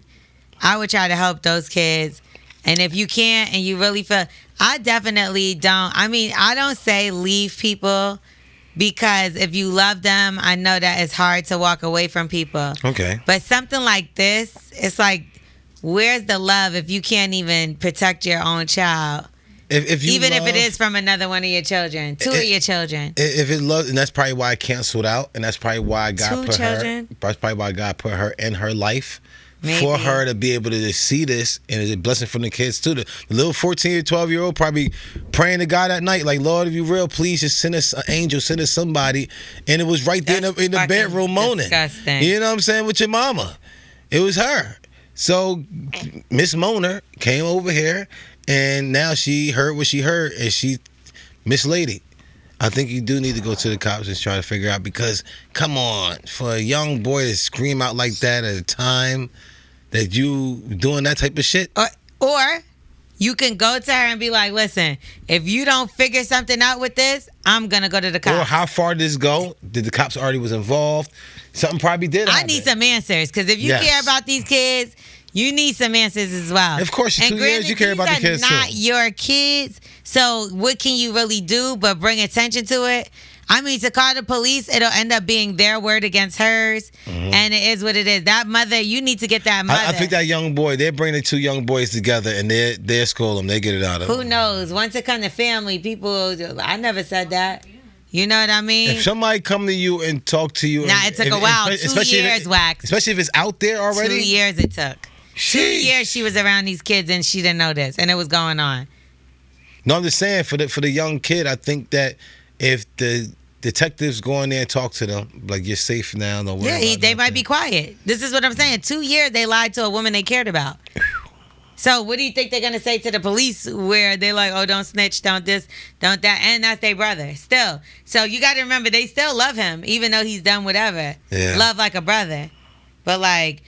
I would try to help those kids. And if you can't and you really feel, I definitely don't. I mean, I don't say leave people because if you love them, I know that it's hard to walk away from people. Okay. But something like this, it's like, where's the love if you can't even protect your own child? If you even love, if it is from another one of your children, two of your children. If it loves, and that's probably why I canceled out, and that's probably why God Two put children? her. That's probably why God put her in her life. Maybe. For her to be able to see this, and it's a blessing from the kids too. The little 14 or 12-year-old probably praying to God at night, like, Lord, if you real, please just send us an angel, send us somebody. And it was right there in the That's bedroom moaning. disgusting. You know what I'm saying? With your mama. It was her. So Miss Mona came over here, and now she heard what she heard, and she mislady. I think you do need to go to the cops and try to figure out, because, come on, for a young boy to scream out like that at a time that you doing that type of shit. Or you can go to her and be like, listen, if you don't figure something out with this, I'm going to go to the cops. Or how far did this go? Did the cops already was involved? Something probably did happen. I need some answers, because if you care about these kids, you need some answers as well. Of course, in 2 years you care about the kids too. These are not your kids, so what can you really do but bring attention to it? I mean, to call the police, it'll end up being their word against hers, and it is what it is. That mother, you need to get that mother. I think that young boy, they're bringing the two young boys together, and they're school them. They get it out of them. Who knows? Once it comes to family, people, I never said that. You know what I mean? If somebody come to you and talk to you, Nah, it took a while. 2 years, Wax. Especially if it's out there already. 2 years it took. Sheesh. 2 years she was around these kids and she didn't know this, and it was going on. No, I'm just saying, for the young kid, I think that if the detectives go in there and talk to them, like, you're safe now. Don't worry about They might be quiet. This is what I'm saying. 2 years they lied to a woman they cared about. So what do you think they're going to say to the police, where they're like, oh, don't snitch, don't this, don't that, and that's their brother still. So you got to remember, they still love him, even though he's done whatever. Yeah. Love like a brother. But like,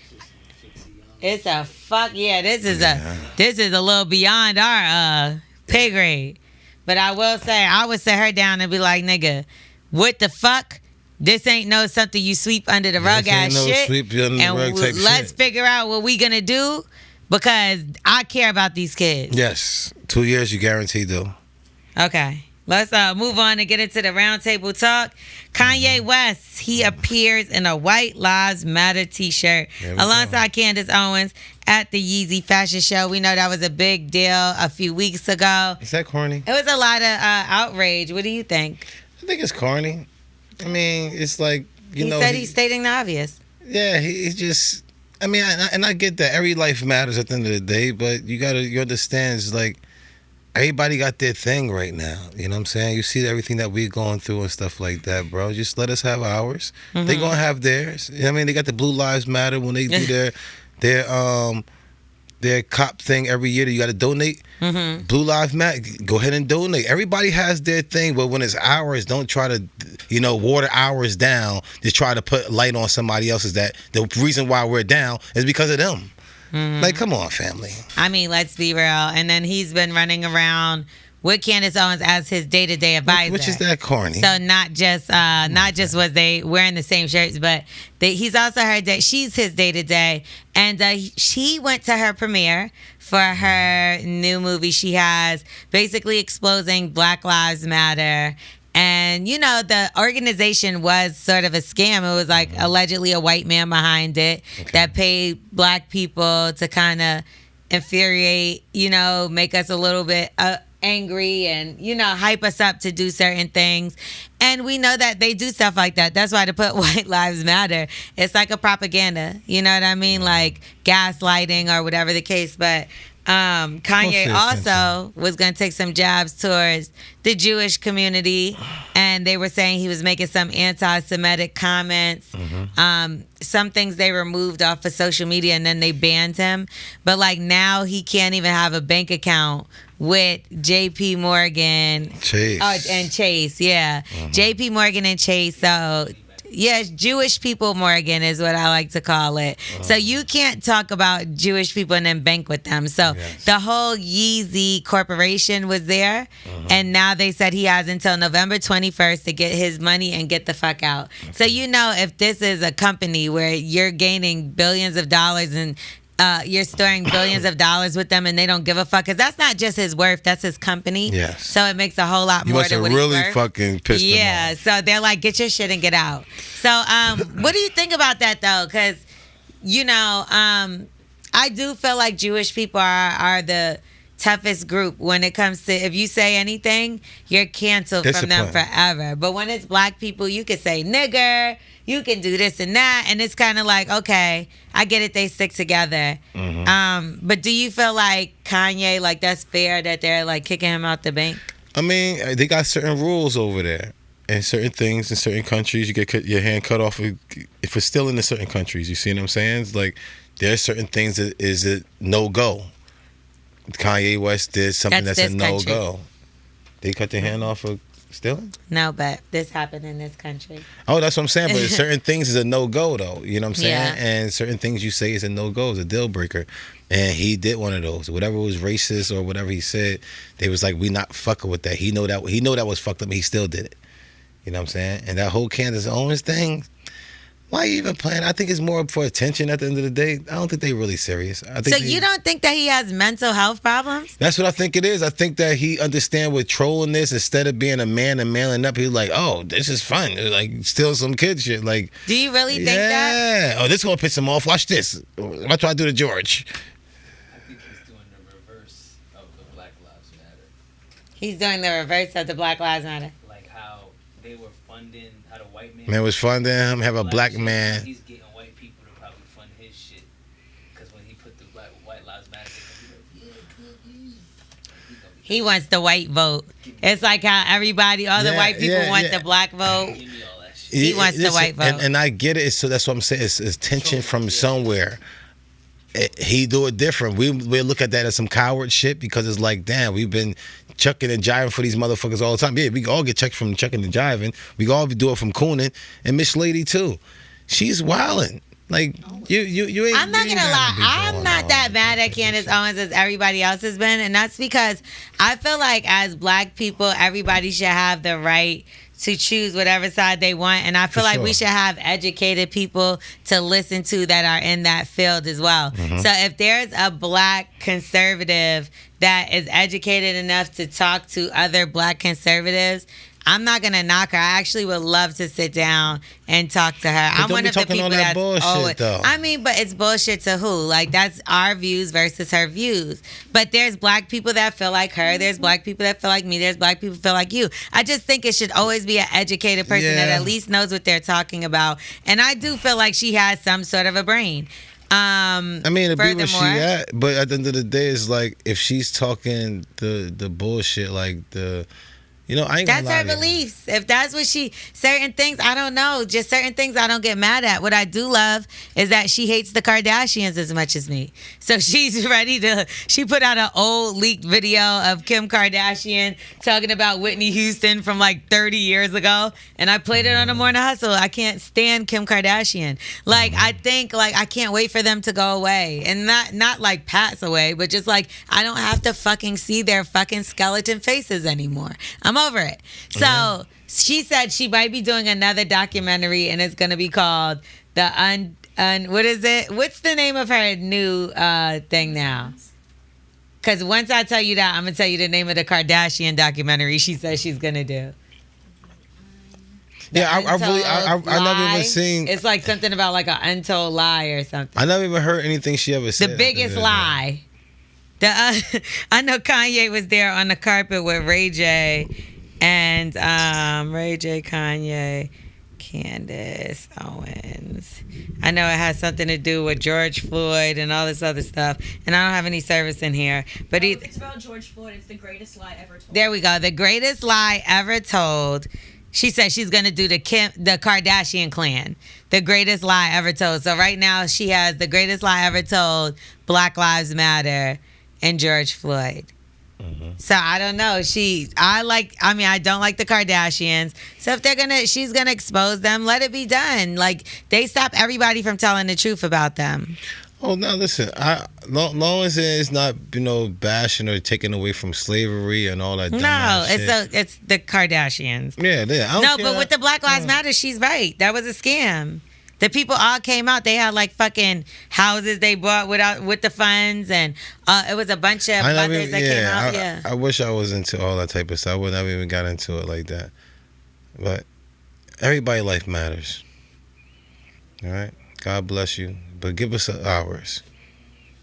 it's a fuck, this is a little beyond our pay grade. But I will say, I would sit her down and be like, nigga, what the fuck? This ain't no something you sweep under the rug ass shit. Let's figure out what we gonna do, because I care about these kids. Yes. 2 years, you guaranteed, though. Okay. Let's move on and get into the roundtable talk. Kanye West, he appears in a White Lives Matter t-shirt alongside Candace Owens at the Yeezy Fashion Show. We know that was a big deal a few weeks ago. Is that corny? It was a lot of outrage. What do you think? I think it's corny. I mean, it's like, he said he's stating the obvious. Yeah, he just, I mean, I get that every life matters at the end of the day, but you understand, it's like, everybody got their thing right now. You know what I'm saying? You see everything that we're going through and stuff like that, bro. Just let us have ours. Mm-hmm. They gonna have theirs. You know what I mean? They got the Blue Lives Matter when they do their cop thing every year that you got to donate. Mm-hmm. Blue Lives Matter, go ahead and donate. Everybody has their thing, but when it's ours, don't try to, water ours down. Just try to put light on somebody else's. That the reason why we're down is because of them. Mm-hmm. Like, come on, family. I mean, let's be real. And then he's been running around with Candace Owens as his day-to-day advisor. Which is that corny. So not just was they wearing the same shirts, but he's also heard that she's his day-to-day. And she went to her premiere for her new movie she has, basically exposing Black Lives Matter. And, the organization was sort of a scam. It was like allegedly a white man behind it that paid black people to kind of infuriate, make us a little bit angry and, you know, hype us up to do certain things. And we know that they do stuff like that. That's why to put White Lives Matter, it's like a propaganda. You know what I mean? Like gaslighting or whatever the case. But Kanye also was going to take some jabs towards the Jewish community, and they were saying he was making some anti-Semitic comments. Some things they removed off of social media, and then they banned him. But like now he can't even have a bank account with JP Morgan Chase. And Chase, yeah. JP Morgan and Chase. So yes, Jewish people Morgan is what I like to call it. So you can't talk about Jewish people and then bank with them. So the whole Yeezy corporation was there, and now they said he has until November 21st to get his money and get the fuck out. So you know, if this is a company where you're gaining billions of dollars and you're storing billions of dollars with them and they don't give a fuck, because that's not just his worth, that's his company. Yes. So it makes a whole lot You more must than have what really he's worth. fucking pissed him Yeah, off. so they're like, get your shit and get out. So what do you think about that though? Because, you know, I do feel like Jewish people are the toughest group when it comes to, if you say anything, you're canceled from them Discipline. forever. But when it's black people, you can say nigger, you can do this and that, and it's kind of like, okay, I get it, they stick together. But do you feel like Kanye, like that's fair that they're like kicking him out the bank? I mean, they got certain rules over there. And certain things in certain countries, you get your hand cut off if it's still in the certain countries. You see what I'm saying? It's like there's certain things that is a no-go. Kanye West did something that's a no-go. They cut their hand off for stealing? No, but this happened in this country. Oh, that's what I'm saying. But certain things is a no-go, though. You know what I'm saying? Yeah. And certain things you say is a no-go, is a deal breaker. And he did one of those. Whatever was racist or whatever he said, they was like, we not fucking with that. He know that was fucked up, but he still did it. You know what I'm saying? And that whole Candace Owens thing, why are you even playing? I think it's more for attention at the end of the day. I don't think they really serious. I think So you don't think that he has mental health problems? That's what I think it is. I think that he understand with trolling this, instead of being a man and mailing up, he's like, oh, this is fun. Like, steal some kid shit. Like, Do you really think that? yeah. Oh, this is going to piss him off. Watch this. Watch what I do to George. I think he's doing the reverse of the Black Lives Matter. He's doing the reverse of the Black Lives Matter. Like how they were funding, how the white man... Man was funding him, have a black shit, man. He's getting white people to probably fund his shit. Because when he put the White Lives Matter, they're going to be like, yeah, good. He wants the white vote. It's like how everybody, all the Yeah, white people yeah, want yeah. the black vote. Give me all that shit. He wants the white vote. And I get it. So that's what I'm saying. It's tension from somewhere. He do it different. We look at that as some coward shit, because it's like, damn, we've been chucking and jiving for these motherfuckers all the time. Yeah, we all get checked from chucking and jiving. We all do it from cooning. And Miss Lady too. She's wilding. Like you ain't. I'm not you ain't gonna gotta lie, be I'm doing not all that mad at Candace Owens as everybody else has been, and that's because I feel like as black people, everybody should have the right to choose whatever side they want, and I feel For like we sure. should have educated people to listen to that are in that field as well. So if there's a black conservative that is educated enough to talk to other black conservatives, I'm not gonna knock her. I actually would love to sit down and talk to her. I'm don't one be of the talking people all that that's bullshit, always, though. I mean, but it's bullshit to who? Like, that's our views versus her views. But there's black people that feel like her. There's black people that feel like me. There's black people that feel like you. I just think it should always be an educated person that Yeah. at least knows what they're talking about. And I do feel like she has some sort of a brain. I mean, to be where she Furthermore- at, but at the end of the day, it's like if she's talking the bullshit, like the, you know, I ain't gonna That's lie her to you. beliefs. If that's what certain things, I don't know. Just certain things I don't get mad at. What I do love is that she hates the Kardashians as much as me. So she's ready to, she put out an old leaked video of Kim Kardashian talking about Whitney Houston from like 30 years ago. And I played it on the Morning Hustle. I can't stand Kim Kardashian. Like, I think, like, I can't wait for them to go away. And not like pass away, but just like, I don't have to fucking see their fucking skeleton faces anymore. I'm over it. So she said she might be doing another documentary, and it's gonna be called the what is it? What's the name of her new thing now? Because once I tell you that, I'm gonna tell you the name of the Kardashian documentary she says she's gonna do. The Yeah, I really, I Untold never Lie. even seen. It's like something about like an untold lie or something. I never even heard anything she ever said. The biggest lie. I know Kanye was there on the carpet with Ray J and Ray J, Kanye, Candace Owens. I know it has something to do with George Floyd and all this other stuff. And I don't have any service in here. But It's about George Floyd. It's the greatest lie ever told. there we go. The greatest lie ever told. She said she's gonna do the Kardashian clan. The greatest lie ever told. So right now she has the greatest lie ever told, Black Lives Matter, and George Floyd. So I don't know. I don't like the Kardashians. So if she's gonna expose them, let it be done. Like, they stop everybody from telling the truth about them. Oh, now listen. Long as it's not, bashing or taking away from slavery and all that. No, shit. it's the Kardashians. Yeah. I don't care. But with the Black Lives Matter, she's right. That was a scam. The people all came out. They had like fucking houses they bought with the funds, and it was a bunch of mothers that came out. Yeah, I wish I was into all that type of stuff. I would never even got into it like that. But everybody's life matters. All right. God bless you. But give us ours.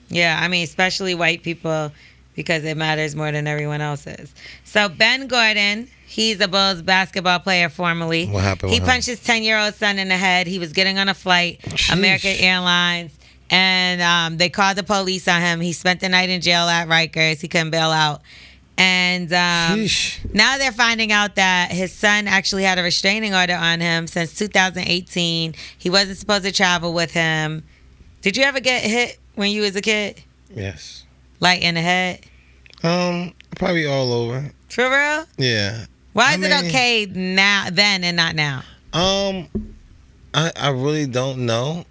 Yeah, I mean, especially white people, because it matters more than everyone else's. So Ben Gordon, he's a Bulls basketball player formerly. What happened? He punched his 10-year-old son in the head. He was getting on a flight, Sheesh. American Airlines, and they called the police on him. He spent the night in jail at Rikers. He couldn't bail out. And now they're finding out that his son actually had a restraining order on him since 2018. He wasn't supposed to travel with him. Did you ever get hit when you was a kid? Yes. Like in the head? Probably all over. For real? Yeah. Why is it okay then and not now? I really don't know.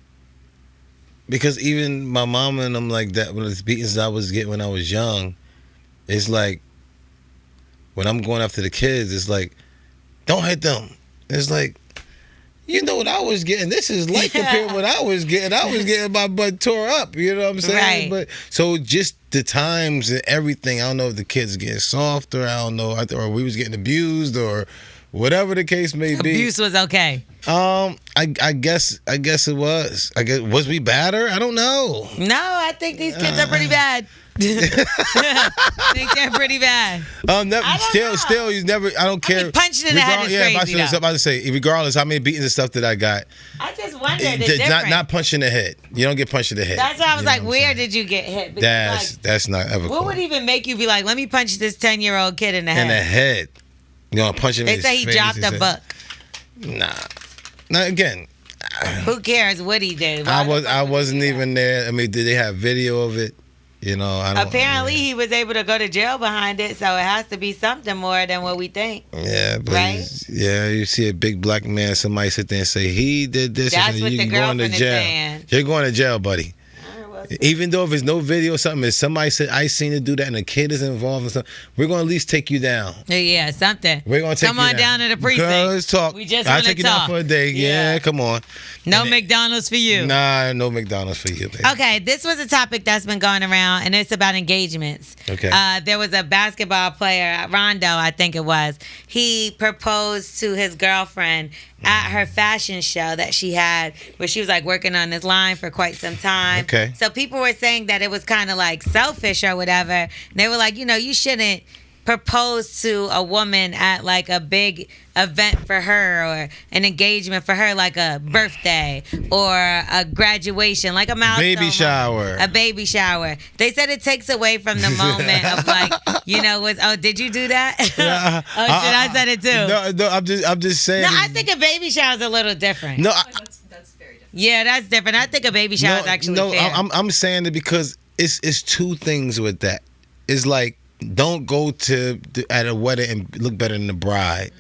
Because even my mom and them like that, with the beatings I was getting when I was young, it's like, when I'm going after the kids, it's like, don't hit them. It's like, you know what I was getting? This is light compared to what I was getting. I was getting my butt tore up. You know what I'm saying? Right. But so just the times and everything. I don't know if the kids getting softer. I don't know, or we was getting abused or whatever the case may be. Abuse was okay. I guess it was. Was we badder? I don't know. No, I think these kids are pretty bad. I think they're pretty bad. Still, you never. I don't care. I mean, punching in the head is crazy. I was about to say, regardless how many beatings and stuff that I got, I just wondered the difference. Not punching the head. You don't get punched in the head. That's why I was like, where did you get hit? Because, that's not ever. What would even make you be like, let me punch this 10-year-old kid in the head? In the head. Punch him. They in his say he face dropped a book. Nah. Now again. Who cares what he did? I wasn't even there. I mean, did they have video of it? I don't. Apparently, he was able to go to jail behind it, so it has to be something more than what we think. Yeah, but right? You see a big black man, somebody sit there and say he did this. That's and what you the can go into girlfriend is jail. saying. You're going to jail, buddy. Even though if there's no video or something, if somebody said I seen it do that and a kid is involved in something, we're gonna at least take you down. Yeah, something. We're gonna take come you on down to the precinct. Girl, let's talk. We just I'll want to take you down for a day. Yeah, come on. No McDonald's for you. Nah, no McDonald's for you, baby. Okay, this was a topic that's been going around, and it's about engagements. Okay. There was a basketball player, Rondo, I think it was. He proposed to his girlfriend at her fashion show that she had, where she was like working on this line for quite some time. Okay. So people were saying that it was kind of like selfish or whatever. And they were like, you shouldn't propose to a woman at like a big event for her or an engagement for her, like a birthday or a graduation, like a milestone a baby shower. They said it takes away from the moment of like, did you do that? I said it too. No, I'm just saying. No, I think a baby shower is a little different. No, that's very different. Yeah, that's different. I think a baby shower is actually fair. I'm saying it because it's two things with that. It's like, don't go at a wedding and look better than the bride.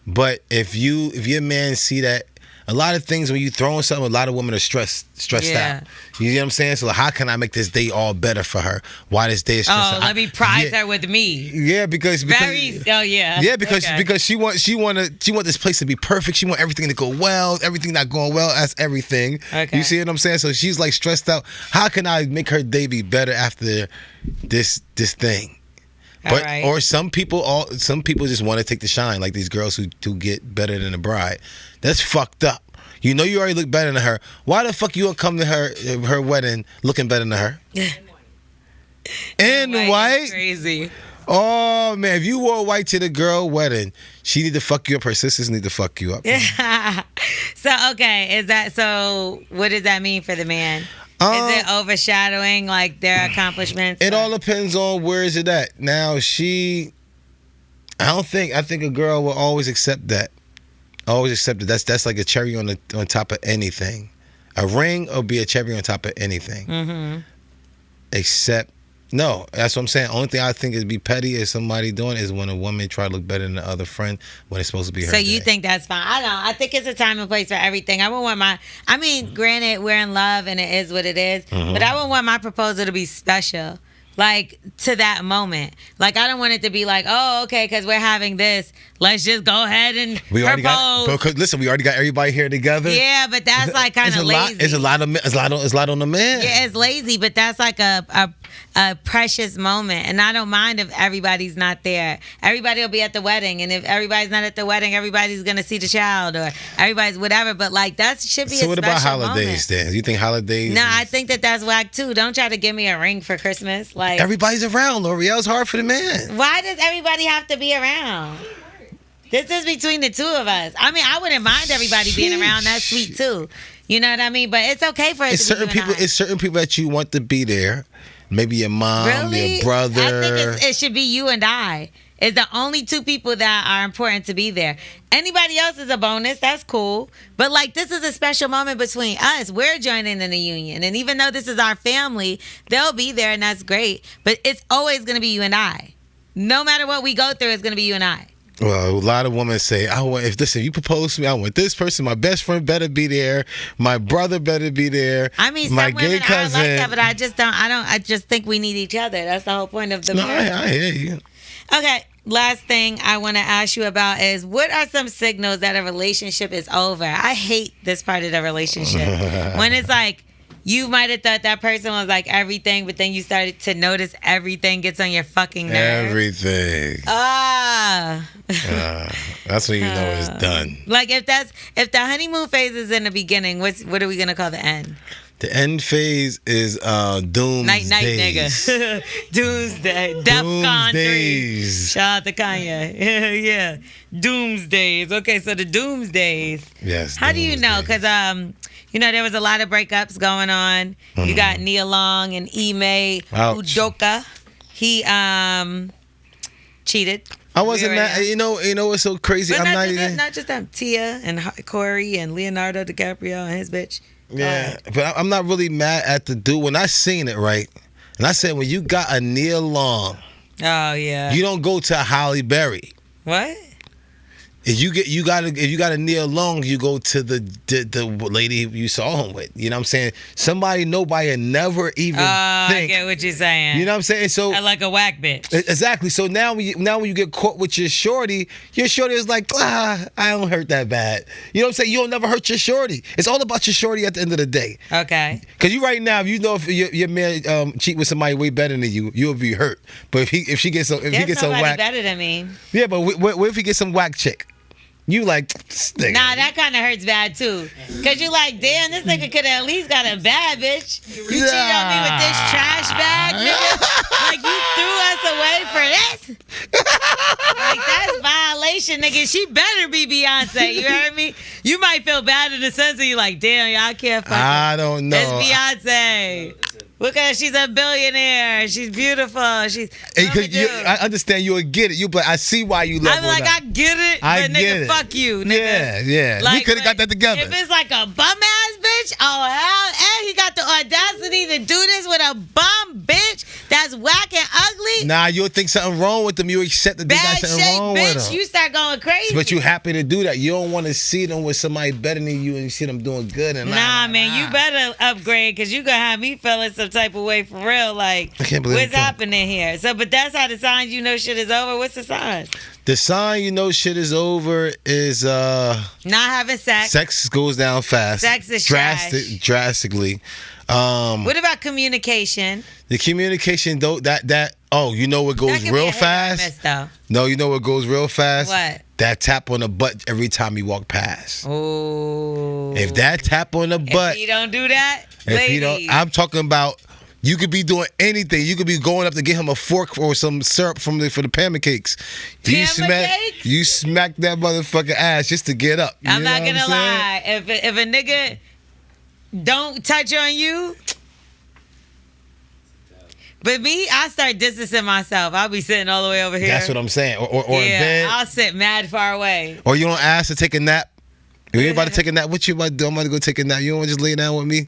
But if your man see that, a lot of things when you throwing something, a lot of women are stressed out. You know what I'm saying? So how can I make this day all better for her? Why this day is stressed out? Let me prize her with me. Yeah, because yeah, because she want this place to be perfect. She want everything to go well. Everything not going well, that's everything. Okay. You see what I'm saying? So she's like stressed out. How can I make her day be better after this thing? But right. Or some people just want to take the shine, like these girls who get better than the bride. That's fucked up. You know you already look better than her. Why the fuck you gonna come to her wedding looking better than her? In white? Crazy. Oh man, if you wore white to the girl wedding, she need to fuck you up. Her sisters need to fuck you up. So okay, what does that mean for the man? Is it overshadowing like their accomplishments? It all depends on where is it at. Now I think a girl will always accept that. Always accept it. That's like a cherry on top of anything. A ring will be a cherry on top of anything. Mm-hmm. Except. No, that's what I'm saying. Only thing I think is be petty is somebody doing is when a woman try to look better than the other friend when it's supposed to be her. So you day. think that's fine? I don't. I think it's a time and place for everything. I wouldn't want granted, we're in love and it is what it is, but I wouldn't want my proposal to be special. Like to that moment. Like I don't want it to be like, oh, okay, because we're having this. Let's just go ahead and propose. Listen, we already got everybody here together. Yeah, but that's like kind of lazy. It's a lot on the man. Yeah, it's lazy, but that's like a precious moment, and I don't mind if everybody's not there. Everybody will be at the wedding, and if everybody's not at the wedding, everybody's gonna see the child or everybody's whatever. But like that should be. So what about holidays then? You think holidays? No, I think that's whack too. Don't try to give me a ring for Christmas. Like everybody's around. L'Oreal's hard for the man. Why does everybody have to be around? This is between the two of us. I mean, I wouldn't mind everybody being around. That's sweet too. You know what I mean? But it's okay for it to be you and I. It's certain people that you want to be there. Maybe your mom, really? Your brother. I think it should be you and I. It's the only two people that are important to be there. Anybody else is a bonus. That's cool. But like this is a special moment between us. We're joining in the union. And even though this is our family, they'll be there and that's great. But it's always going to be you and I. No matter what we go through, it's going to be you and I. Well, a lot of women say, if you propose to me, I want this person. My best friend better be there. My brother better be there. I mean, my some gay women cousin. are like that, but I just don't. I just think we need each other. That's the whole point of the. No, I hear you. Okay, last thing I want to ask you about is what are some signals that a relationship is over? I hate this part of the relationship when it's like. You might have thought that person was like everything, but then you started to notice everything gets on your fucking nerves. Everything. That's when you know it's done. Like if the honeymoon phase is in the beginning, what are we gonna call the end? The end phase is doomsday. Night, nigga. Doomsday. DEFCON 3. Shout out to Kanye. Yeah. Doomsdays. Okay, so the doomsdays. Yes. How do you know? Because there was a lot of breakups going on. Mm-hmm. You got Nia Long and Ime Udoka. He cheated. I wasn't mad. You know what's so crazy? But not just them. Tia and Corey and Leonardo DiCaprio and his bitch. Yeah, but I'm not really mad at the dude. When I seen it, right, and I said, when you got a Nia Long, oh yeah, you don't go to Halle Berry. What? If you got a Nia Long, you go to the lady you saw him with. You know what I'm saying? Somebody nobody never even think. I get what you're saying. You know what I'm saying? So I like a whack bitch. Exactly. So now when you get caught with your shorty is like, I don't hurt that bad. You know what I'm saying? You don't never hurt your shorty. It's all about your shorty at the end of the day. Okay. Because you right now, if you know if your man cheat with somebody way better than you, you'll be hurt. But if he gets some whack, better than me. Yeah, but what if he gets some whack chick? You like, nigga. Nah, that kind of hurts bad too. Cause you like, damn, this nigga could have at least got a bad bitch. You cheated on me with this trash bag, nigga. Like you threw us away for this. Like that's violation, nigga. She better be Beyonce. You heard me? You might feel bad in the sense that you like, damn, y'all can't fuck. I don't know. It's Beyonce. Look at her, she's a billionaire. She's beautiful. I understand you would get it. You, but I see why you love her. I'm like, I get it, but nigga, fuck you, nigga. Yeah. Like, we could have got that together. If it's like a bum ass bitch, oh hell, and he got the audacity to do this with a bum bitch that's whack and ugly. Nah, you'll think something wrong with them. You accept that they got something wrong bitch, with them. You start going crazy. But you happy to do that. You don't want to see them with somebody better than you and you see them doing good. And nah, man, you better upgrade because you gonna have me feeling some type of way for real. Like, I can't believe what's happening here? So, but that's how the signs you know shit is over. What's the sign? The sign you know shit is over is not having sex. Sex goes down fast. Sex is drastically. What about communication? The communication though you know what goes real fast? No, you know what goes real fast? What? That tap on the butt every time you walk past. Oh. If that tap on the butt. If you don't do that, if you don't, I'm talking about You could be doing anything. You could be going up to get him a fork or some syrup for the pancakes. You smack that motherfucking ass just to get up. I'm not gonna lie. If a nigga don't touch on you, but me, I start distancing myself. I'll be sitting all the way over here. That's what I'm saying. Or in bed. I'll sit mad far away. Or you don't ask to take a nap. You ain't about to take a nap. What you about to do? I'm about to go take a nap. You don't want to just lay down with me?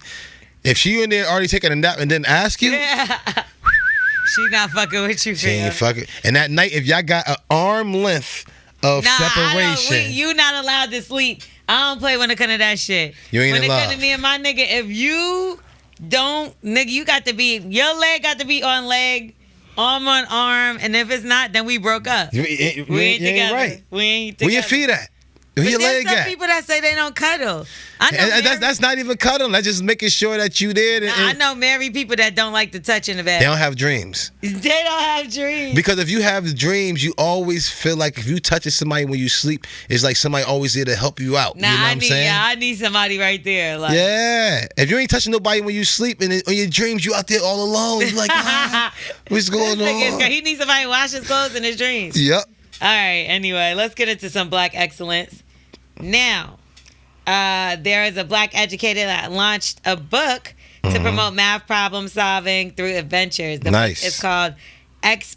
If she in there already taking a nap and didn't ask you, she not fucking with you. She ain't fucking. And that night, if y'all got an arm length of separation, you not allowed to sleep. I don't play when it comes to that shit. You ain't when in love. When it comes to me and my nigga, if you don't, nigga, you got to be, your leg got to be on leg, arm on arm, and if it's not, then we broke up. We ain't together. Right. We ain't together. Where your feet at? But there's some people that say they don't cuddle. I know that's not even cuddling. That's just making sure that you there. I know married people that don't like to touch in the bed. They don't have dreams. They don't have dreams. Because if you have dreams, you always feel like if you touch somebody when you sleep, it's like somebody always there to help you out. Nah, you know what I'm saying? Yeah, I need somebody right there. Like. Yeah. If you ain't touching nobody when you sleep and on your dreams, you out there all alone. You're like, what's going on? He needs somebody to wash his clothes in his dreams. Yep. All right. Anyway, let's get into some Black excellence. Now, there is a Black educator that launched a book to promote math problem solving through adventures. The book is called Exponential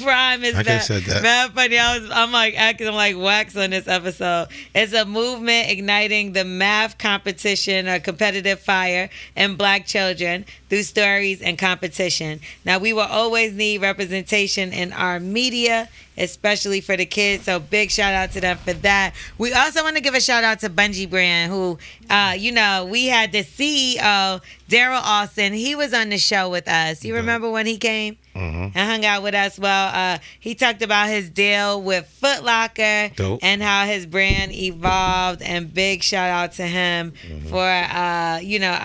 Prime. Is that? Said that. Very funny. I'm like acting like wax on this episode. It's a movement igniting the math competition or competitive fire in Black children through stories and competition. Now, we will always need representation in our media, especially for the kids. So big shout out to them for that. We also want to give a shout out to Bungie Brand, who, we had the CEO, Daryl Austin. He was on the show with us. You remember when he came and hung out with us? Well, he talked about his deal with Foot Locker and how his brand evolved. And big shout out to him for,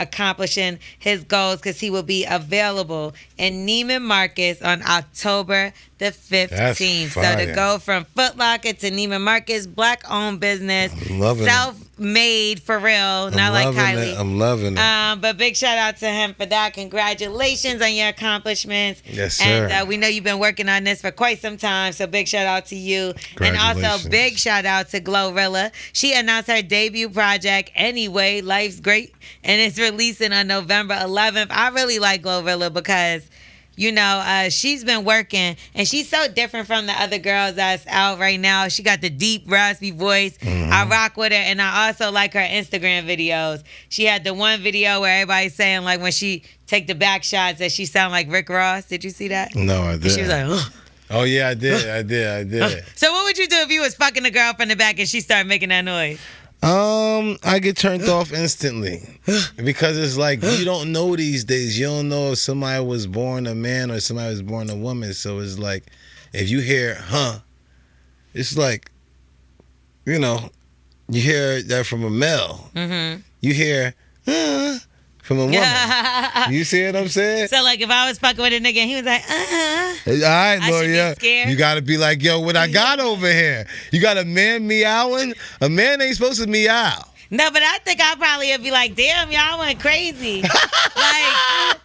accomplishing his goals, because he will be available in Neiman Marcus on October the 15th. So to go from Foot Locker to Neiman Marcus, Black-owned business, self-made for real, not like Kylie. I'm loving it. But big shout out to him for that. Congratulations on your accomplishments. Yes, sir. And we know you've been working on this for quite some time, so big shout out to you. And also big shout out to Glorilla. She announced her debut project, Anyway, Life's Great, and it's releasing on November 11th. I really like Glorilla because she's been working, and she's so different from the other girls that's out right now. She got the deep, raspy voice. I rock with her, and I also like her Instagram videos. She had the one video where everybody's saying, like, when she take the back shots, that she sound like Rick Ross. Did you see that? No, I did. And she was like, ugh. Oh, yeah, I did. So what would you do if you was fucking a girl from the back and she started making that noise? I get turned off instantly because it's like you don't know these days. You don't know if somebody was born a man or somebody was born a woman. So it's like if you hear it's like you hear that from a male. You hear from a woman. You see what I'm saying? So like if I was fucking with a nigga and he was like, all right, Lorel, you gotta be like, yo, what I got over here? You got a man meowing? A man ain't supposed to meow. No, but I think I probably would be like, damn, y'all went crazy. Oh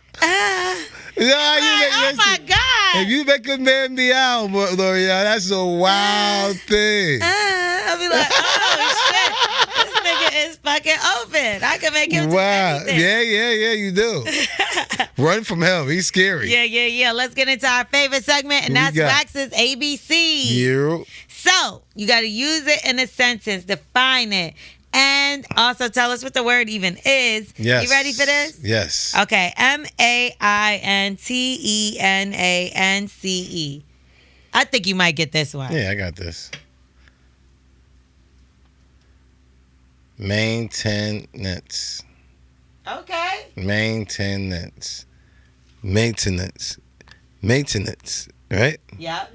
my God. If you make a man meow, Lorel, that's a wild thing. I'll be like, oh shit. This nigga is fucking open. I can make him do anything. Yeah, you do. Run from him. He's scary. Yeah. Let's get into our favorite segment, and that's Wax's ABC. Yeah. So, you got to use it in a sentence, define it, and also tell us what the word even is. Yes. You ready for this? Yes. Okay. MAINTENANCE. I think you might get this one. Yeah, I got this. Maintenance. Okay. Maintenance. Right? Yep.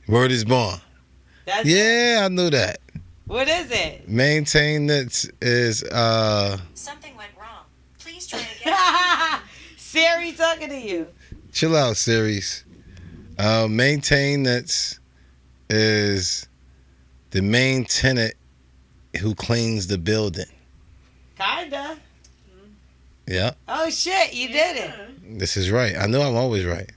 Word is born. That's it. I knew that. What is it? Maintenance is Something went wrong. Please try again. Siri talking to you. Chill out, series. Maintenance is the main tenant who cleans the building. Kinda. Yeah, Oh shit, you did it. this is right. I know I'm always right.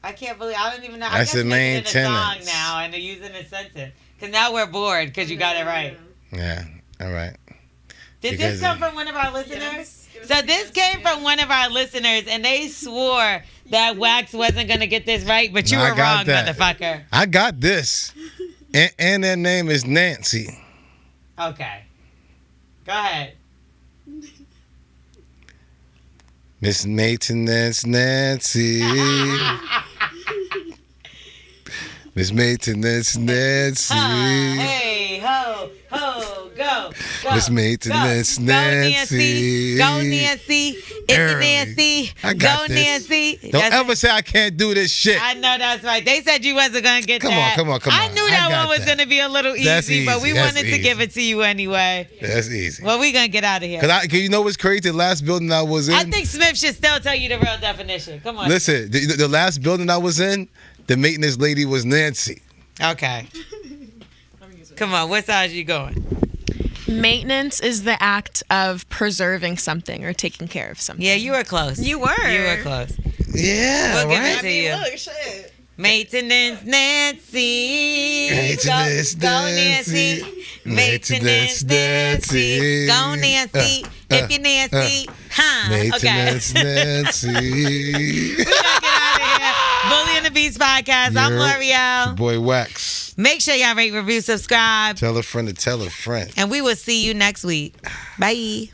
I can't believe I don't even know. That's I the guess main make it in a song tenets. now and using a sentence. Because now we're bored because you got it right. Yeah, all right. Did Because- this come from one of our listeners? Yes. So this came from one of our listeners, and they swore that Wax wasn't gonna get this right, but you No, I were got wrong, that. motherfucker. I got this. And their name is Nancy. Okay, go ahead. Miss Maintenance Nancy. Miss Maintenance Nancy. Hey, ho, go. Miss Maintenance Nancy. Go Nancy. If you Early. Nancy, I got go this. Nancy. Don't That's- ever say I can't do this shit. I know that's right. They said you wasn't gonna get Come on, that. come on. I knew I that got one was that. gonna be a little That's easy, but we easy. That's wanted to easy. give it to you anyway. That's easy. Well, we gonna get out of here. Cause you know what's crazy? The last building I was in. I think Smith should still tell you the real definition. Come on. Listen, the last building I was in, the maintenance lady was Nancy. Okay. Come on. What side you going? Maintenance is the act of preserving something or taking care of something. Yeah, you were close. You were. You were close. Yeah, We'll give right. it to you. Look, shit. Maintenance Nancy. Maintenance Go Nancy. Maintenance Nancy. Go Nancy. If you Nancy. Huh. Maintenance Okay. Nancy. We're gonna get out of here. Bully and the Beast podcast. I'm Yeah. L'Oreal. Boy Wax. Make sure y'all rate, review, subscribe. Tell a friend to tell a friend. And we will see you next week. Bye.